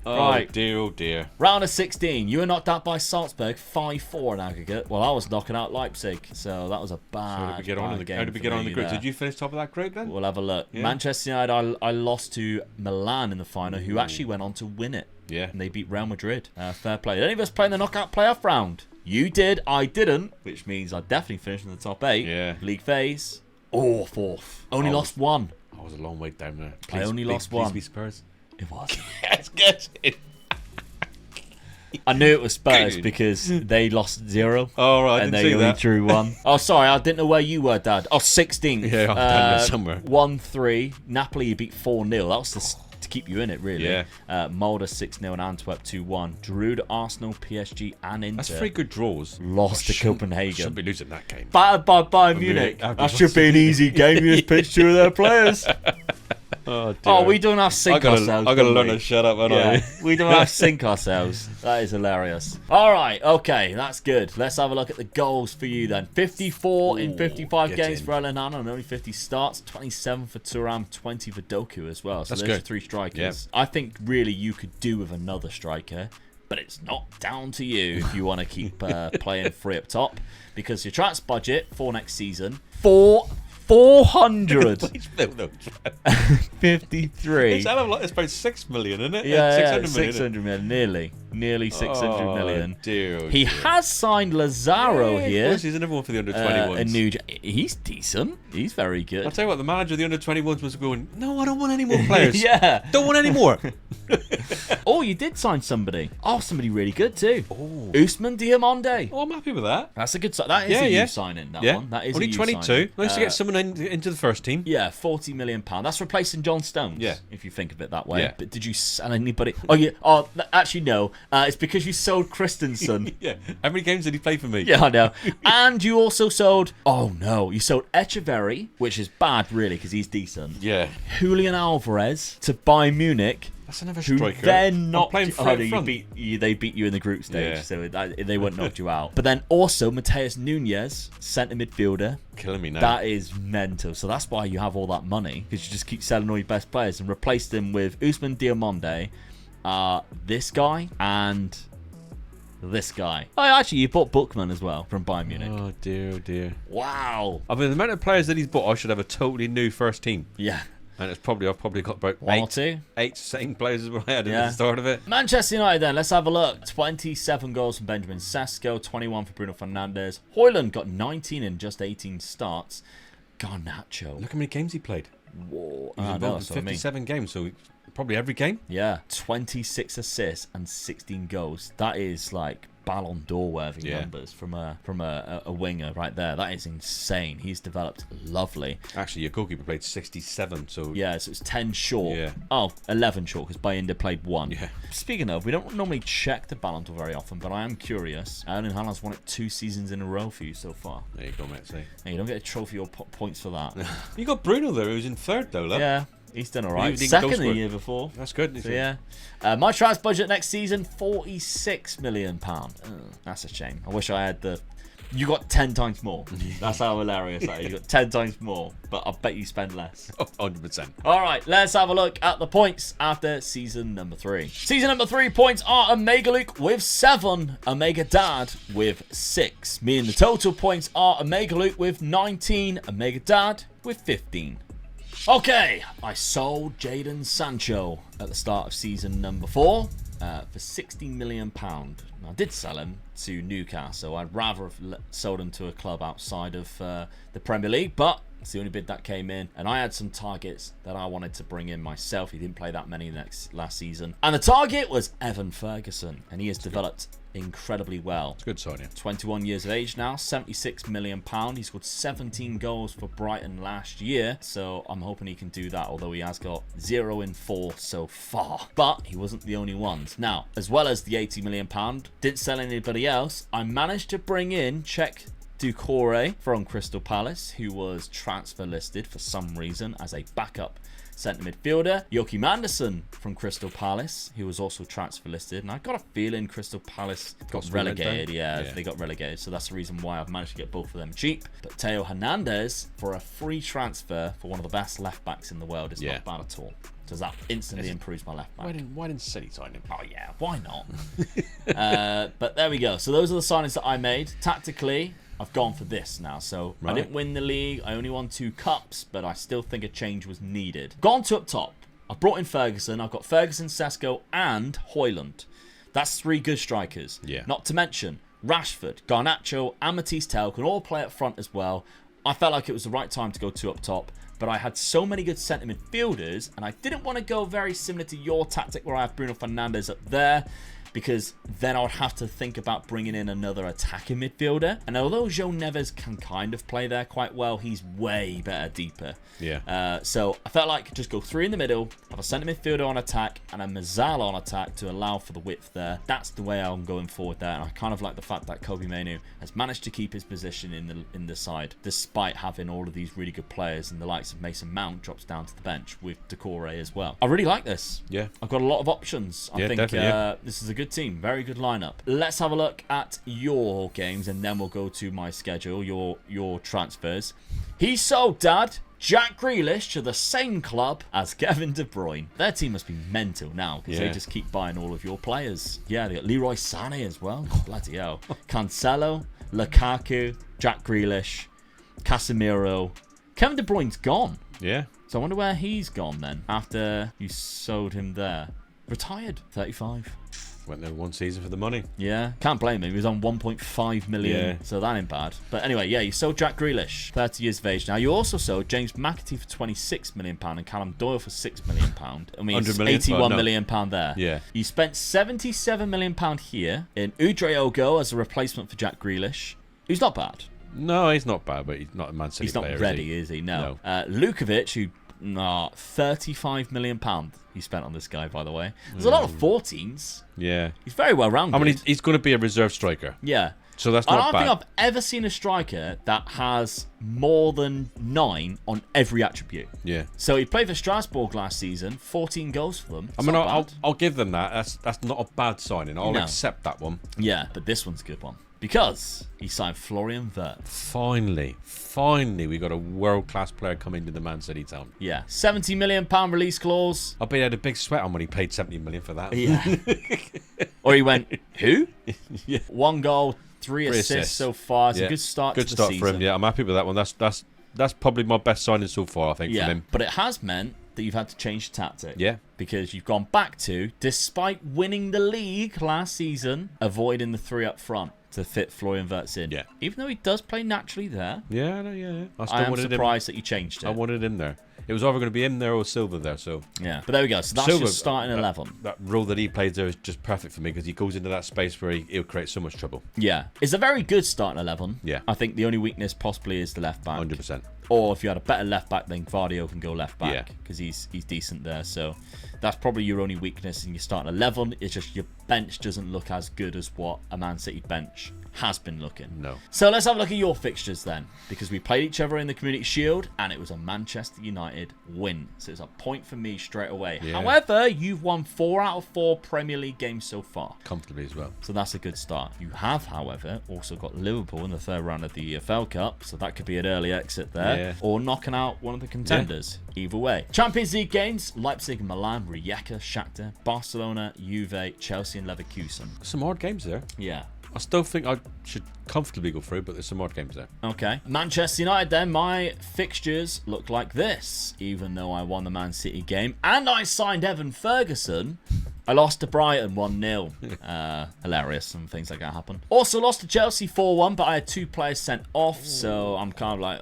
Right. Dear, oh dear. Round of 16. You were knocked out by Salzburg 5-4 in aggregate. Well, I was knocking out Leipzig. So that was a bad, How did we get on in the, game. how did we get on in the group? there. Did you finish top of that group then? We'll have a look. Yeah. Manchester United, I lost to Milan in the final, who actually went on to win it. Yeah. And they beat Real Madrid. Fair play. Did any of us play in the knockout playoff round? You did. I didn't. Which means I definitely finished in the top 8. Yeah. League phase. Oh, 4th. Only lost 1. I was a long way down there. I only lost 1. Please be Spurs. It was. Yes, get it. I knew it was Spurs because they lost 0. Oh, right, I and didn't they see only that. drew 1. Oh, sorry, I didn't know where you were, Dad. Oh, 16th. Yeah, I'm down there somewhere. 1-3. Napoli you beat 4-0. That was to keep you in it, really. Yeah. Mulder 6-0 and Antwerp 2-1. Drew to Arsenal, PSG and Inter. That's 3 good draws. Lost to Copenhagen. Shouldn't be losing that game. Battered by Bayern Munich. That should be an easy game. You just pitched 2 of their players. Oh, dear. Oh, we don't have to sink ourselves. I gotta don't learn we? to shut up, haven't Yeah, we don't have to sink ourselves. That is hilarious. All right, okay, that's good. Let's have a look at the goals for you then. 54 in 55 get games in. for Elenana and only 50 starts. 27 for Thuram, 20 for Doku as well. So That's there's your good. 3 strikers. Yep. I think really you could do with another striker, but it's not down to you if you want to keep playing free up top, because your transfer budget for next season, 453. It's about 6 million, isn't it? Yeah, 600 million. 600 million, nearly 600 million. Dear, oh He dear. has signed Lazaro Yeah, here. Of course, he's another one for the under 21s. He's decent. He's very I'll good. tell you what, the manager of the under 21s was going, no, I don't want any more players. Yeah. Don't want any more. Oh, you did sign somebody. Oh, somebody really good too. Oh. Usman Diamonde. Oh, I'm happy with that. That's a good sign. That is a you signing. That one. That is Only a you 22. signing. Nice to get someone into the first team. Yeah, £40 million. That's replacing John Stones. Yeah. If you think of it that way. Yeah. But did you sell anybody? Oh yeah. Oh, actually no. It's because you sold Christensen. Yeah. How many games did he play for me? Yeah, I know. And you also sold... Oh, no. You sold Echeverry, which is bad, really, because he's decent. Yeah. Julian Alvarez to Bayern Munich. That's another Who striker. then I'm knocked playing you... front. They beat you in the group stage, Yeah. so they wouldn't knocked you out. But then also Mateus Nunes, centre midfielder. Killing me now. That is mental. So that's why you have all that money, because you just keep selling all your best players and replace them with Usman Diamonde, this guy, and... this guy. Oh, actually, you bought Bookman as well from Bayern Munich. Oh, dear, oh, dear. Wow. I mean, the amount of players that he's bought, I should have a totally new first team. Yeah. And I've probably got about 1 or 2. 8 same players as what I had at Yeah. the start of it. Manchester United then, let's have a look. 27 goals from Benjamin Sesko, 21 for Bruno Fernandes. Hoyland got 19 in just 18 starts. Garnacho. Look how many games he played. Whoa. He was I know, involved that's in what I mean. 57 games, so probably every game. Yeah. 26 assists and 16 goals. That is like Ballon d'Or worthy numbers from a winger right there. That is insane. He's developed lovely. Actually, your goalkeeper played 67, so... Yeah, so it's 10 short. Yeah. Oh, 11 short, because Bayinda played 1. Yeah. Speaking of, we don't normally check the Ballon d'Or very often, but I am curious. Erling Haaland's won it 2 seasons in a row for you so far. There you go, mate. See. Hey, you don't get a trophy or points for that. You got Bruno there, who's in third, though, look. Yeah, he's done all right. He didn't Second goal the scorer. year before. That's good. So yeah, my transfer budget next season, £46 million. That's a shame. I wish I had the. You got 10 times more. That's how hilarious that is. You got 10 times more, but I bet you spend less. Oh, 100%. All right, let's have a look at the points after season number 3. Season number 3 points are Omega Luke with 7, Omega Dad with 6. Meaning the total points are Omega Luke with 19, Omega Dad with 15. Okay, I sold Jadon Sancho at the start of season number 4 for £60 million. I did sell him to Newcastle. I'd rather have sold him to a club outside of the Premier League, but it's the only bid that came in. And I had some targets that I wanted to bring in myself. He didn't play that many last season. And the target was Evan Ferguson, and he has developed incredibly well. It's a good signing. 21 years of age now, £76 million. He scored 17 goals for Brighton last year, so I'm hoping he can do that, although he has got 0 in 4 so far. But he wasn't the only ones. Now, as well as the £80 million, didn't sell anybody else, I managed to bring in Czech Doucouré from Crystal Palace, who was transfer listed for some reason as a backup centre midfielder. Joachim Andersen from Crystal Palace, who was also transfer listed, and I got a feeling Crystal Palace got relegated. Yeah, they got relegated, so that's the reason why I've managed to get both of them cheap. But Theo Hernandez for a free transfer for one of the best left backs in the world is not bad at all. So that instantly improves my left back. Why didn't City sign him? Oh yeah, why not? But there we go. So those are the signings that I made. Tactically, I've gone for this now. So I didn't win the league. I only won 2 cups, but I still think a change was needed. Gone to up top. I brought in Ferguson. I've got Ferguson, Sesko, and Højlund. That's 3 good strikers. Yeah. Not to mention Rashford, Garnacho, and Matisse Tel can all play up front as well. I felt like it was the right time to go 2 up top. But I had so many good centre midfielders, and I didn't want to go very similar to your tactic where I have Bruno Fernandes up there, because then I would have to think about bringing in another attacking midfielder. And although João Neves can kind of play there quite well, he's way better deeper. Yeah. So I felt like just go 3 in the middle, have a centre midfielder on attack and a Mazzala on attack to allow for the width there. That's the way I'm going forward there. And I kind of like the fact that Kobbie Mainoo has managed to keep his position in the side, despite having all of these really good players, and the likes of Mason Mount drops down to the bench with Decore as well. I really like this. Yeah. I've got a lot of options. I think this is a good team. Very good lineup. Let's have a look at your games, and then we'll go to my schedule, your transfers. He sold, Dad, Jack Grealish to the same club as Kevin De Bruyne. Their team must be mental now, because they just keep buying all of your players. Yeah, they got Leroy Sané as well. Bloody hell. Cancelo, Lukaku, Jack Grealish, Casemiro. Kevin De Bruyne's gone. Yeah. So I wonder where he's gone then, after you sold him there. Retired, 35. Went there 1 season for the money. Yeah, can't blame him. He was on 1.5 million, so that ain't bad. But anyway, yeah, you sold Jack Grealish, 30 years of age now. You also sold James McAtee for £26 million and Callum Doyle for £6 million. I mean, it's £81 million there. Yeah. You spent £77 million here in Udre-Ogo as a replacement for Jack Grealish, who's not bad. No, he's not bad, but he's not a Man City player. He's not ready, is he? No. Lukovic, who... £35 million he spent on this guy, by the way. There's a lot of 14s. Yeah. He's very well rounded. I mean, he's going to be a reserve striker. Yeah. So that's not bad. I don't think I've ever seen a striker that has more than 9 on every attribute. Yeah. So he played for Strasbourg last season, 14 goals for them. I mean, I'll give them that. That's not a bad signing. I'll accept that one. Yeah, but this one's a good one. Because he signed Florian Wirtz. Finally, we got a world-class player coming to the Man City town. Yeah, £70 million release clause. I bet he had a big sweat on when he paid $70 million for that. Yeah. Or he went, who? Yeah. 1 goal, 3 assists so far. It's a good start to the season. Good start for him, yeah. I'm happy with that one. That's probably my best signing so far, I think, from him. But it has meant that you've had to change the tactic. Yeah. Because you've gone back to, despite winning the league last season, avoiding the 3 up front to fit Florian Wirtz in. Yeah. Even though he does play naturally there. Yeah, no, yeah. I am surprised that you changed it. I wanted him there. It was either going to be him there or Silva there, so... Yeah, but there we go. So that's Silva, just starting 11. That role that he plays there is just perfect for me, because he goes into that space where he'll create so much trouble. Yeah. It's a very good starting 11. Yeah. I think the only weakness possibly is the left back. 100%. Or if you had a better left back, then Gvardio can go left back, because he's decent there. So that's probably your only weakness in your starting 11. It's just your bench doesn't look as good as what a Man City bench has been looking. No. So let's have a look at your fixtures then, because we played each other in the Community Shield and it was a Manchester United win. So it's a point for me straight away. Yeah. However, you've won 4 out of 4 Premier League games so far. Comfortably as well. So that's a good start. You have, however, also got Liverpool in the 3rd round of the EFL Cup, so that could be an early exit there, or knocking out one of the contenders. Either way. Champions League games, Leipzig and Milan, Rijeka, Shakhtar, Barcelona, Juve, Chelsea and Leverkusen. Some hard games there. Yeah. I still think I should comfortably go through, but there's some hard games there. Okay. Manchester United then, my fixtures look like this. Even though I won the Man City game and I signed Evan Ferguson, I lost to Brighton 1-0. Hilarious, and things like that happen. Also lost to Chelsea 4-1, but I had 2 players sent off, so I'm kind of like,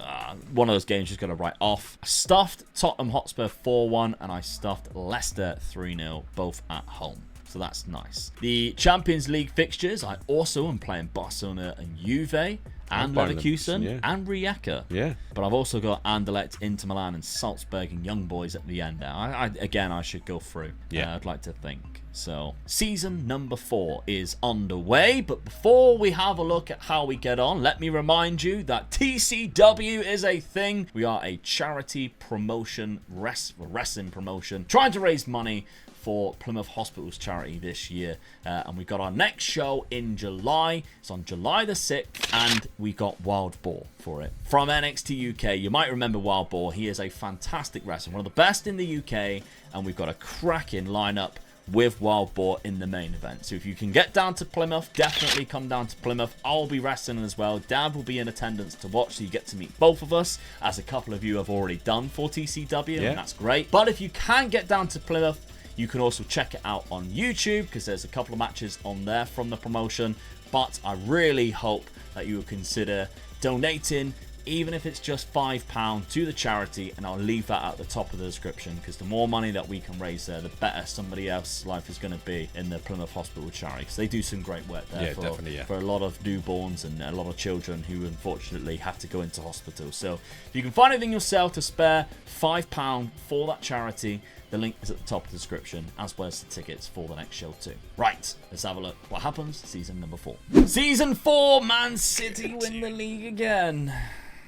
one of those games just going to write off. I stuffed Tottenham Hotspur 4-1, and I stuffed Leicester 3-0, both at home. So that's nice. The Champions League fixtures, I also am playing Barcelona and Juve and Leverkusen and Rijeka. Yeah. But I've also got Anderlecht, Inter Milan and Salzburg and Young Boys at the end now. I should go through. Yeah. I'd like to think. So, season number 4 is underway. But before we have a look at how we get on, let me remind you that TCW is a thing. We are a charity promotion, wrestling promotion, trying to raise money for Plymouth Hospital's charity this year. And we got our next show in July. It's on July the 6th, and we got Wild Boar for it. From NXT UK, you might remember Wild Boar. He is a fantastic wrestler, one of the best in the UK, and we've got a cracking lineup with Wild Boar in the main event. So if you can get down to Plymouth, definitely come down to Plymouth. I'll be wrestling as well. Dad will be in attendance to watch, so you get to meet both of us, as a couple of you have already done for TCW, and that's great. But if you can get down to Plymouth, you can also check it out on YouTube, because there's a couple of matches on there from the promotion. But I really hope that you will consider donating, even if it's just £5 to the charity, and I'll leave that at the top of the description, because the more money that we can raise there, the better somebody else's life is going to be in the Plymouth Hospital charity, because they do some great work there for a lot of newborns and a lot of children who unfortunately have to go into hospital. So if you can find anything yourself to spare £5 for that charity, the link is at the top of the description, as well as the tickets for the next show too. Right, let's have a look what happens season number 4. Season 4, Man City win the league again.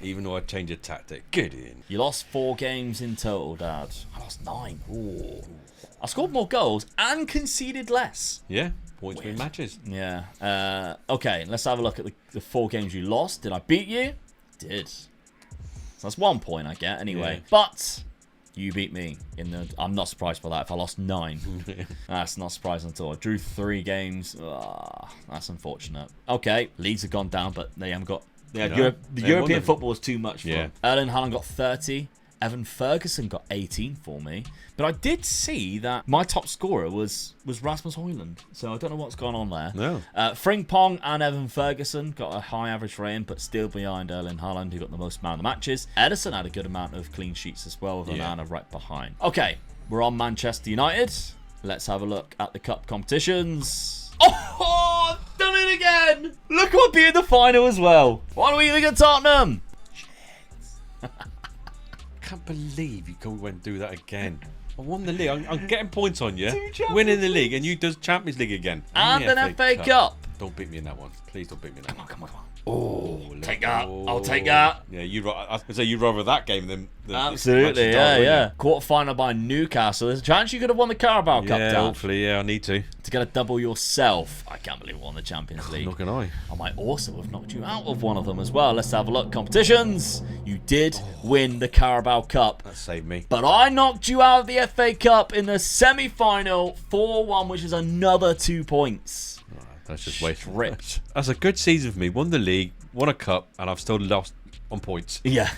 Even though I changed a tactic. Get in. You lost 4 games in total, Dad. I lost 9. Ooh. I scored more goals and conceded less. Yeah, points win matches. Yeah. Okay, let's have a look at the 4 games you lost. Did I beat you? Did. So that's 1 point I get anyway. Yeah. But you beat me in the. I'm not surprised by that. If I lost 9, that's not surprising at all. I drew 3 games. That's unfortunate. Okay, leagues have gone down, but they haven't got. Yeah, the European football was too much for him. Erling Haaland got 30. Evan Ferguson got 18 for me. But I did see that my top scorer was Rasmus Højlund. So I don't know what's gone on there. No. Frimpong and Evan Ferguson got a high average rating, but still behind Erling Haaland, who got the most amount of matches. Edison had a good amount of clean sheets as well, with Onana right behind. Okay, we're on Manchester United. Let's have a look at the cup competitions. Oh, I've done it again! Look who would be in the final as well. Why do we think of Tottenham? I can't believe you went and do that again. I won the league. I'm getting points on you. Winning the league, and you do Champions League again. And an FA Cup. Don't beat me in that one. Please don't beat me in that one. Come on. Oh, take that. I'll take that. Yeah, I was say you'd rather that game than absolutely. Yeah. Quarter-final by Newcastle. There's a chance you could have won the Carabao Cup. Yeah, hopefully. Yeah, I need to get a double yourself. I can't believe I won the Champions League. Not can I. I might also have knocked you out of one of them as well. Let's have a look. Competitions. You did win the Carabao Cup. That saved me. But I knocked you out of the FA Cup in the semi-final 4-1, which is another 2 points. That's just wasted. Ripped. That's a good season for me. Won the league, won a cup, and I've still lost on points. Yeah.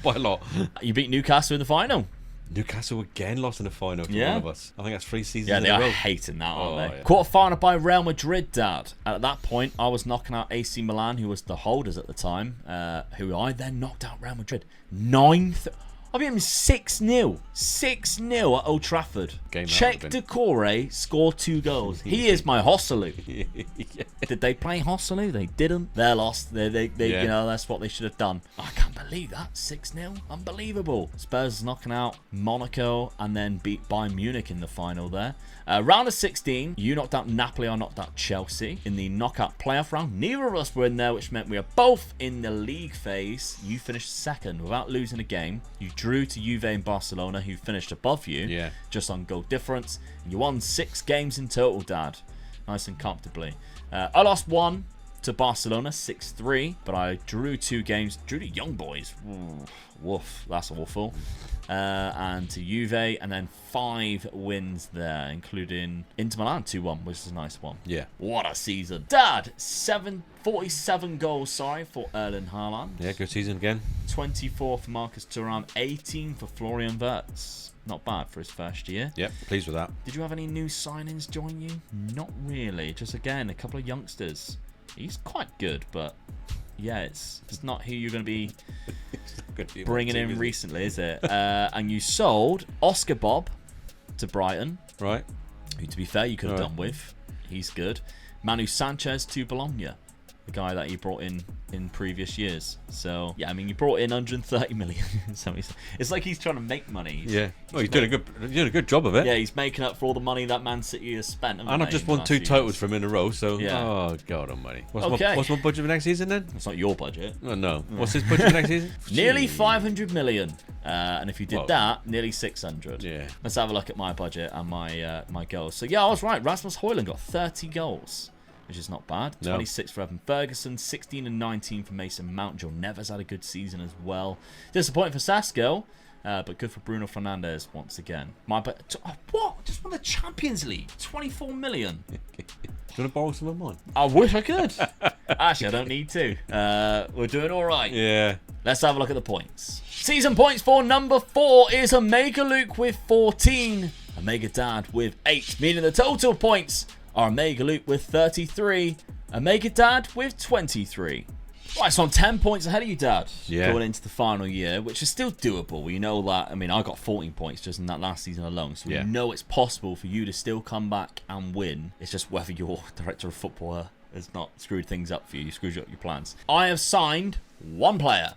By a lot. You beat Newcastle in the final. Newcastle again lost in the final for one of us. I think that's 3 seasons in a row. Yeah, they are hating that, aren't they? Yeah. Quarter-final by Real Madrid, Dad. At that point, I was knocking out AC Milan, who was the holders at the time, who I then knocked out Real Madrid. 9th. I beat him 6-0. 6-0 at Old Trafford. Czech Decore scored 2 goals. He is my Hosselu. Did they play Hosselu? They didn't. They're lost. They you know, that's what they should have done. I can't believe that. 6-0. Unbelievable. Spurs knocking out Monaco and then beat Bayern Munich in the final there. Round of 16, you knocked out Napoli, I knocked out Chelsea in the knockout playoff round. Neither of us were in there, which meant we are both in the league phase. You finished 2nd without losing a game. You drew to Juve and Barcelona, who finished above you, just on goal difference. You won 6 games in total, Dad. Nice and comfortably. I lost 1 to Barcelona, 6-3, but I drew 2 games. Drew to Young Boys. Ooh, woof, that's awful. And to Juve, and then 5 wins there, including Inter Milan 2-1, which is a nice one. Yeah. What a season. Dad, 47 goals, for Erling Haaland. Yeah, good season again. 24 for Marcus Thuram, 18 for Florian Wirtz. Not bad for his first year. Yep, pleased with that. Did you have any new signings join you? Not really. Just, again, a couple of youngsters. He's quite good, but yeah, it's not who you're going to be bringing in recently, is it? And you sold Oscar Bob to Brighton. Right. Who, to be fair, you could have done with. He's good. Manu Sanchez to Bologna. the guy that he brought in previous years. So yeah, I mean, you brought in 130 million. So it's like he's trying to make money. He's doing a good job of it. Yeah, he's making up for all the money that Man City has spent. And I've just won 2 titles from in a row. So yeah. Oh God Almighty. What's my budget for next season then? It's not your budget. Oh, no. What's his budget for next season? Nearly 500 million. And if you did that, nearly 600. Yeah. Let's have a look at my budget and my goals. So yeah, I was right. Rasmus Højlund got 30 goals, which is not bad. 26 for Evan Ferguson, 16 and 19 for Mason Mount. Joe Neves had a good season as well. Disappointing for Sasko, but good for Bruno Fernandes once again. What? Just won the Champions League. 24 million. Do you want to borrow some of mine? I wish I could. Actually, I don't need to. We're doing all right. Yeah. Let's have a look at the points. Season points for number 4 is Omega Luke with 14. Omega Dad with 8, meaning the total points are Omega Luke with 33, Omega Dad with 23. Right, so I'm 10 points ahead of you, Dad, going into the final year, which is still doable. We know that, I mean, I got 14 points just in that last season alone, so we know it's possible for you to still come back and win. It's just whether your director of football has not screwed things up for you. You screwed up your plans. I have signed 1 player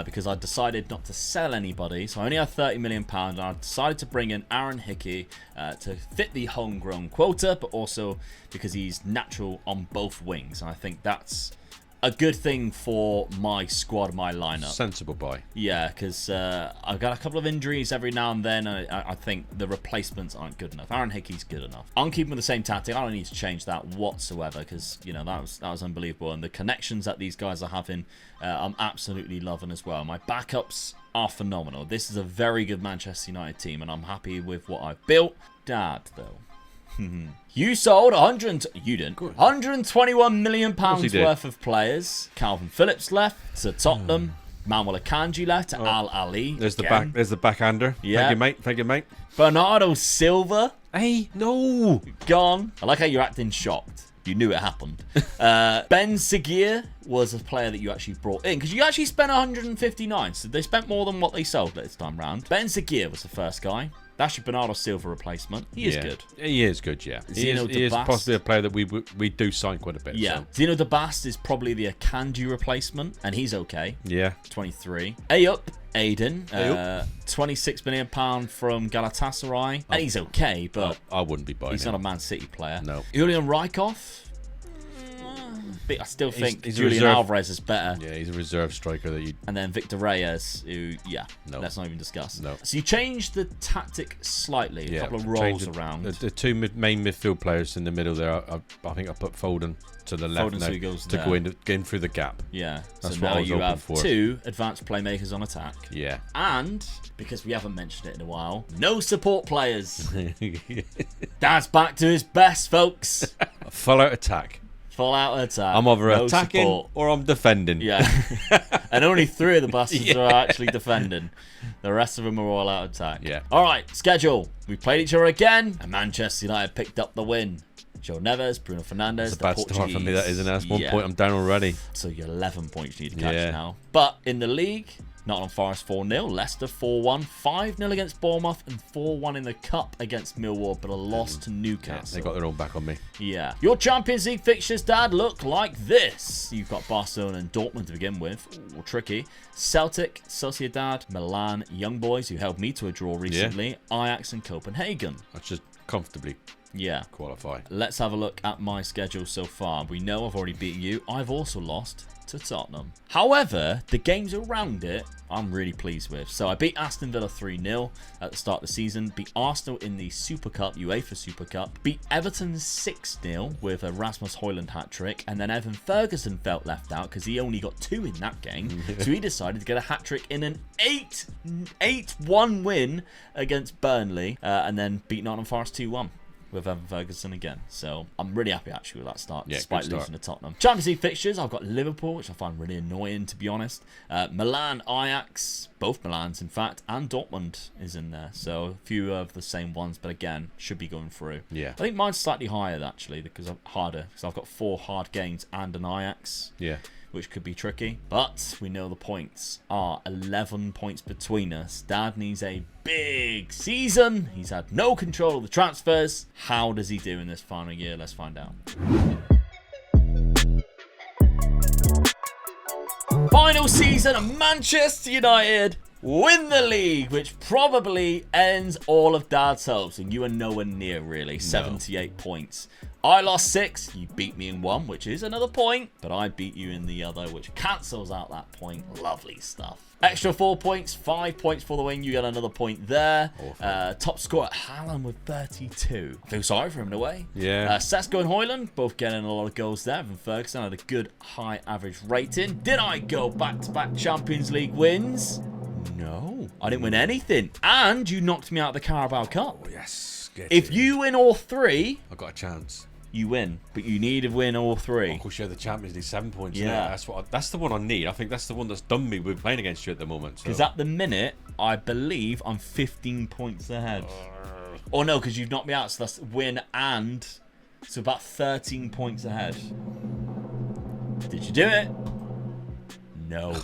because I decided not to sell anybody. So I only have £30 million, and I decided to bring in Aaron Hickey to fit the homegrown quota, but also because he's natural on both wings. And I think that's a good thing for my squad, my lineup. Sensible buy. Yeah, because I've got a couple of injuries every now and then. I think the replacements aren't good enough. Aaron Hickey's good enough. I'm keeping with the same tactic. I don't need to change that whatsoever because, you know, that was unbelievable. And the connections that these guys are having, I'm absolutely loving as well. My backups are phenomenal. This is a very good Manchester United team, and I'm happy with what I've built. Dad, though. You sold 121 million pounds worth of players. Calvin Phillips left to Tottenham. Manuel Akanji left to Al Ali. There's the backhander. Yeah. Thank you, mate. Bernardo Silva. Hey, no. Gone. I like how you're acting shocked. You knew it happened. Ben Seguir was a player that you actually brought in because you actually spent 159. So they spent more than what they sold this time round. Ben Seguir was the first guy. That's your Bernardo Silva replacement. He is good. He is good, yeah. He is possibly a player that we do sign quite a bit. Yeah. So. Zeno De Bast is probably the Akanji replacement, and he's okay. Yeah. 23. Aiden, £26 million from Galatasaray, and he's okay, but I wouldn't be buying him. He's not a Man City player. No. Julian Rykov. I still think Julian Alvarez is better. Yeah, he's a reserve striker that you. And then Victor Reyes, who, let's not even discuss. No. So you changed the tactic slightly, a couple of rolls around. The 2 main midfield players in the middle there. I think I put Foden to the left to go in through the gap. Yeah. That's so what now I was you have for. 2 advanced playmakers on attack. Yeah. And because we haven't mentioned it in a while, no support players. Dad's back to his best, folks. Full out attack. Full out attack. I'm either attacking or I'm defending. Yeah. And only 3 of the bastards are actually defending. The rest of them are all out attack. Yeah. All right, schedule. We played each other again, and Manchester United picked up the win. Joe Neves, Bruno Fernandes, It's a bad start for me, that isn't it? That's 1 point I'm down already. So you're 11 points you need to catch now. But in the league, Nottingham Forest 4-0, Leicester 4-1, 5-0 against Bournemouth, and 4-1 in the Cup against Millwall, but a loss to Newcastle. They got their own back on me. Yeah. Your Champions League fixtures, Dad, look like this. You've got Barcelona and Dortmund to begin with. Ooh, tricky. Celtic, Sociedad, Milan, Young Boys, who held me to a draw recently, Ajax and Copenhagen. I should comfortably qualify. Let's have a look at my schedule so far. We know I've already beaten you. I've also lost to Tottenham. However, the games around it, I'm really pleased with. So I beat Aston Villa 3-0 at the start of the season, beat Arsenal in the Super Cup, UEFA Super Cup, beat Everton 6-0 with a Rasmus Højlund hat-trick, and then Evan Ferguson felt left out because he only got 2 in that game, so he decided to get a hat-trick in an 8-1 win against Burnley, and then beat Nottingham Forest 2-1. With Evan Ferguson again. So I'm really happy actually with that start, despite losing to Tottenham. Champions League fixtures, I've got Liverpool, which I find really annoying, to be honest. Milan, Ajax, both Milans in fact, and Dortmund is in there. So a few of the same ones, but again, should be going through. Yeah. I think mine's slightly higher actually, because I've got 4 hard games and an Ajax. Yeah. Which could be tricky, but we know the points are 11 points between us. Dad needs a big season. He's had no control of the transfers. How does he do in this final year? Let's find out. final season, Manchester United win the league, which probably ends all of Dad's hopes, and you are nowhere near, really. 78 points. I lost 6, you beat me in 1, which is another point, but I beat you in the other, which cancels out that point. Lovely stuff. Extra 4 points, 5 points for the win. You get another point there. Top score at Haaland with 32. I feel sorry for him in a way. Yeah. Sesko and Højlund both getting a lot of goals there. And Ferguson had a good high average rating. Did I go back-to-back Champions League wins? No. I didn't win anything. And you knocked me out of the Carabao Cup. Oh, yes. If you win all 3... I've got a chance. You win, but you need to win all 3. Of course, you have the Champions League 7 points. Yeah, that's the one I need. I think that's the one that's done me with playing against you at the moment. Because at the minute, I believe I'm 15 points ahead. Or no, because you've knocked me out, so that's win and so about 13 points ahead. Did you do it? No.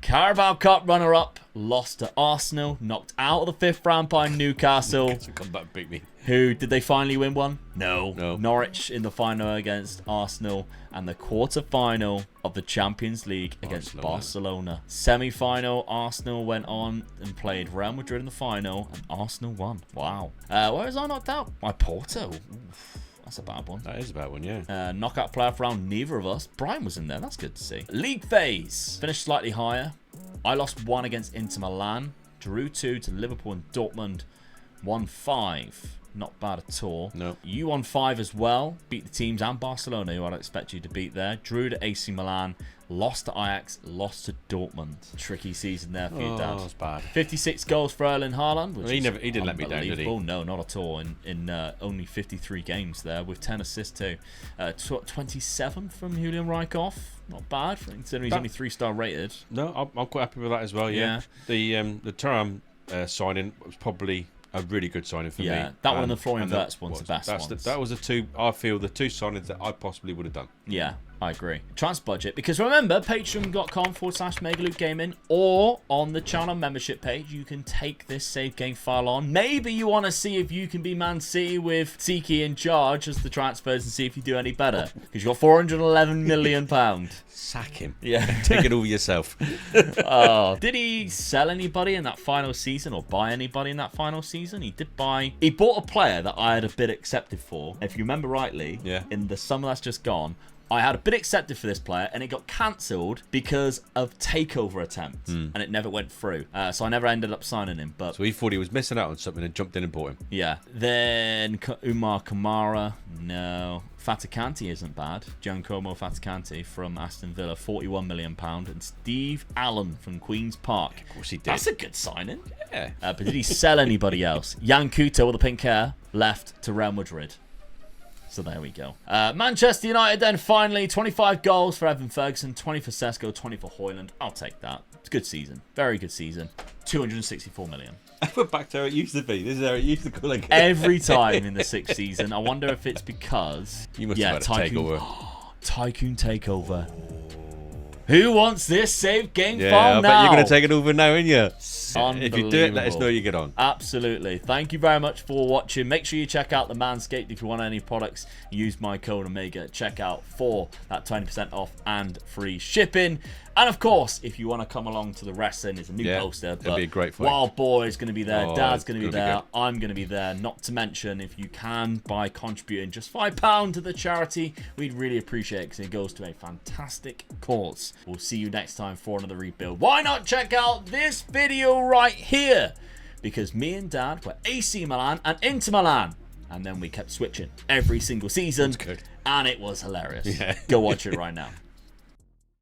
Carabao Cup runner-up lost to Arsenal, knocked out of the 5th round by Newcastle. Come back and beat me. Who did they finally win one? No. No. Norwich in the final against Arsenal, and the quarter-final of the Champions League against Barcelona. Semi-final, Arsenal went on and played Real Madrid in the final, and Arsenal won. Wow. Where was I knocked out? By Porto. Oof. That's a bad one. That is a bad one, yeah. Knockout playoff round, neither of us. Brian was in there. That's good to see. League phase. Finished slightly higher. I lost 1 against Inter Milan. Drew 2 to Liverpool and Dortmund. Won 5. Not bad at all. No. You won 5 as well. Beat the teams and Barcelona, who I'd expect you to beat there. Drew to AC Milan. Lost to Ajax. Lost to Dortmund. Tricky season there for you, Dad. That's bad. 56 goals for Erling Haaland. Which he didn't let me down, did he? No, not at all. In only 53 games there, with 10 assists too. 27 from Julian Rijkoff. Not bad, considering he's only 3-star rated. No, I'm quite happy with that as well, yeah. The Thuram signing was probably a really good signing for me. Yeah, that one and the Florian Wirtz one's the best one. That was the two, I feel, the 2 signings that I possibly would have done. Yeah, I agree. Transfer budget, because remember, patreon.com/megaloopgaming, or on the channel membership page, you can take this save game file on. Maybe you want to see if you can be Man City with Tiki in charge as the transfers and see if you do any better. Because you've got £411 million. Sack him. Yeah. Take it all yourself. Oh, did he sell anybody in that final season or buy anybody in that final season? He did buy... He bought a player that I had a bid accepted for. If you remember rightly, in the summer that's just gone, I had a bid accepted for this player and it got cancelled because of takeover attempt and it never went through. So I never ended up signing him. But so he thought he was missing out on something and jumped in and bought him. Yeah. Then Umar Kamara, no. Fatakanti isn't bad. Giancomo Fatakanti from Aston Villa, £41 million. And Steve Allen from Queen's Park. Of course he did. That's a good signing. Yeah. But did he sell anybody else? Jan Kuto with the pink hair left to Real Madrid. So there we go. Manchester United then finally, 25 goals for Evan Ferguson, 20 for Sesko, 20 for Højlund. I'll take that. It's a good season. Very good season. 264 million. We're back to how it used to be. This is how it used to go like every time in the 6th season. I wonder if it's because... You must have had a takeover. Tycoon takeover. Who wants this save game file now? I bet you're going to take it over now, aren't you? If you do it, let us know you get on. Absolutely. Thank you very much for watching. Make sure you check out the Manscaped if you want any products. Use my code Omega at checkout for that 20% off and free shipping. And of course, if you want to come along to the wrestling, it's a new poster. It'll be a great fight. Wild Boy is going to be there. Dad's going to be there. I'm going to be there. Not to mention, if you can, by contributing just £5 to the charity, we'd really appreciate it because it goes to a fantastic cause. We'll see you next time for another rebuild. Why not check out this video right here? Because me and Dad were AC Milan and Inter Milan. And then we kept switching every single season. And it was hilarious. Go watch it right now.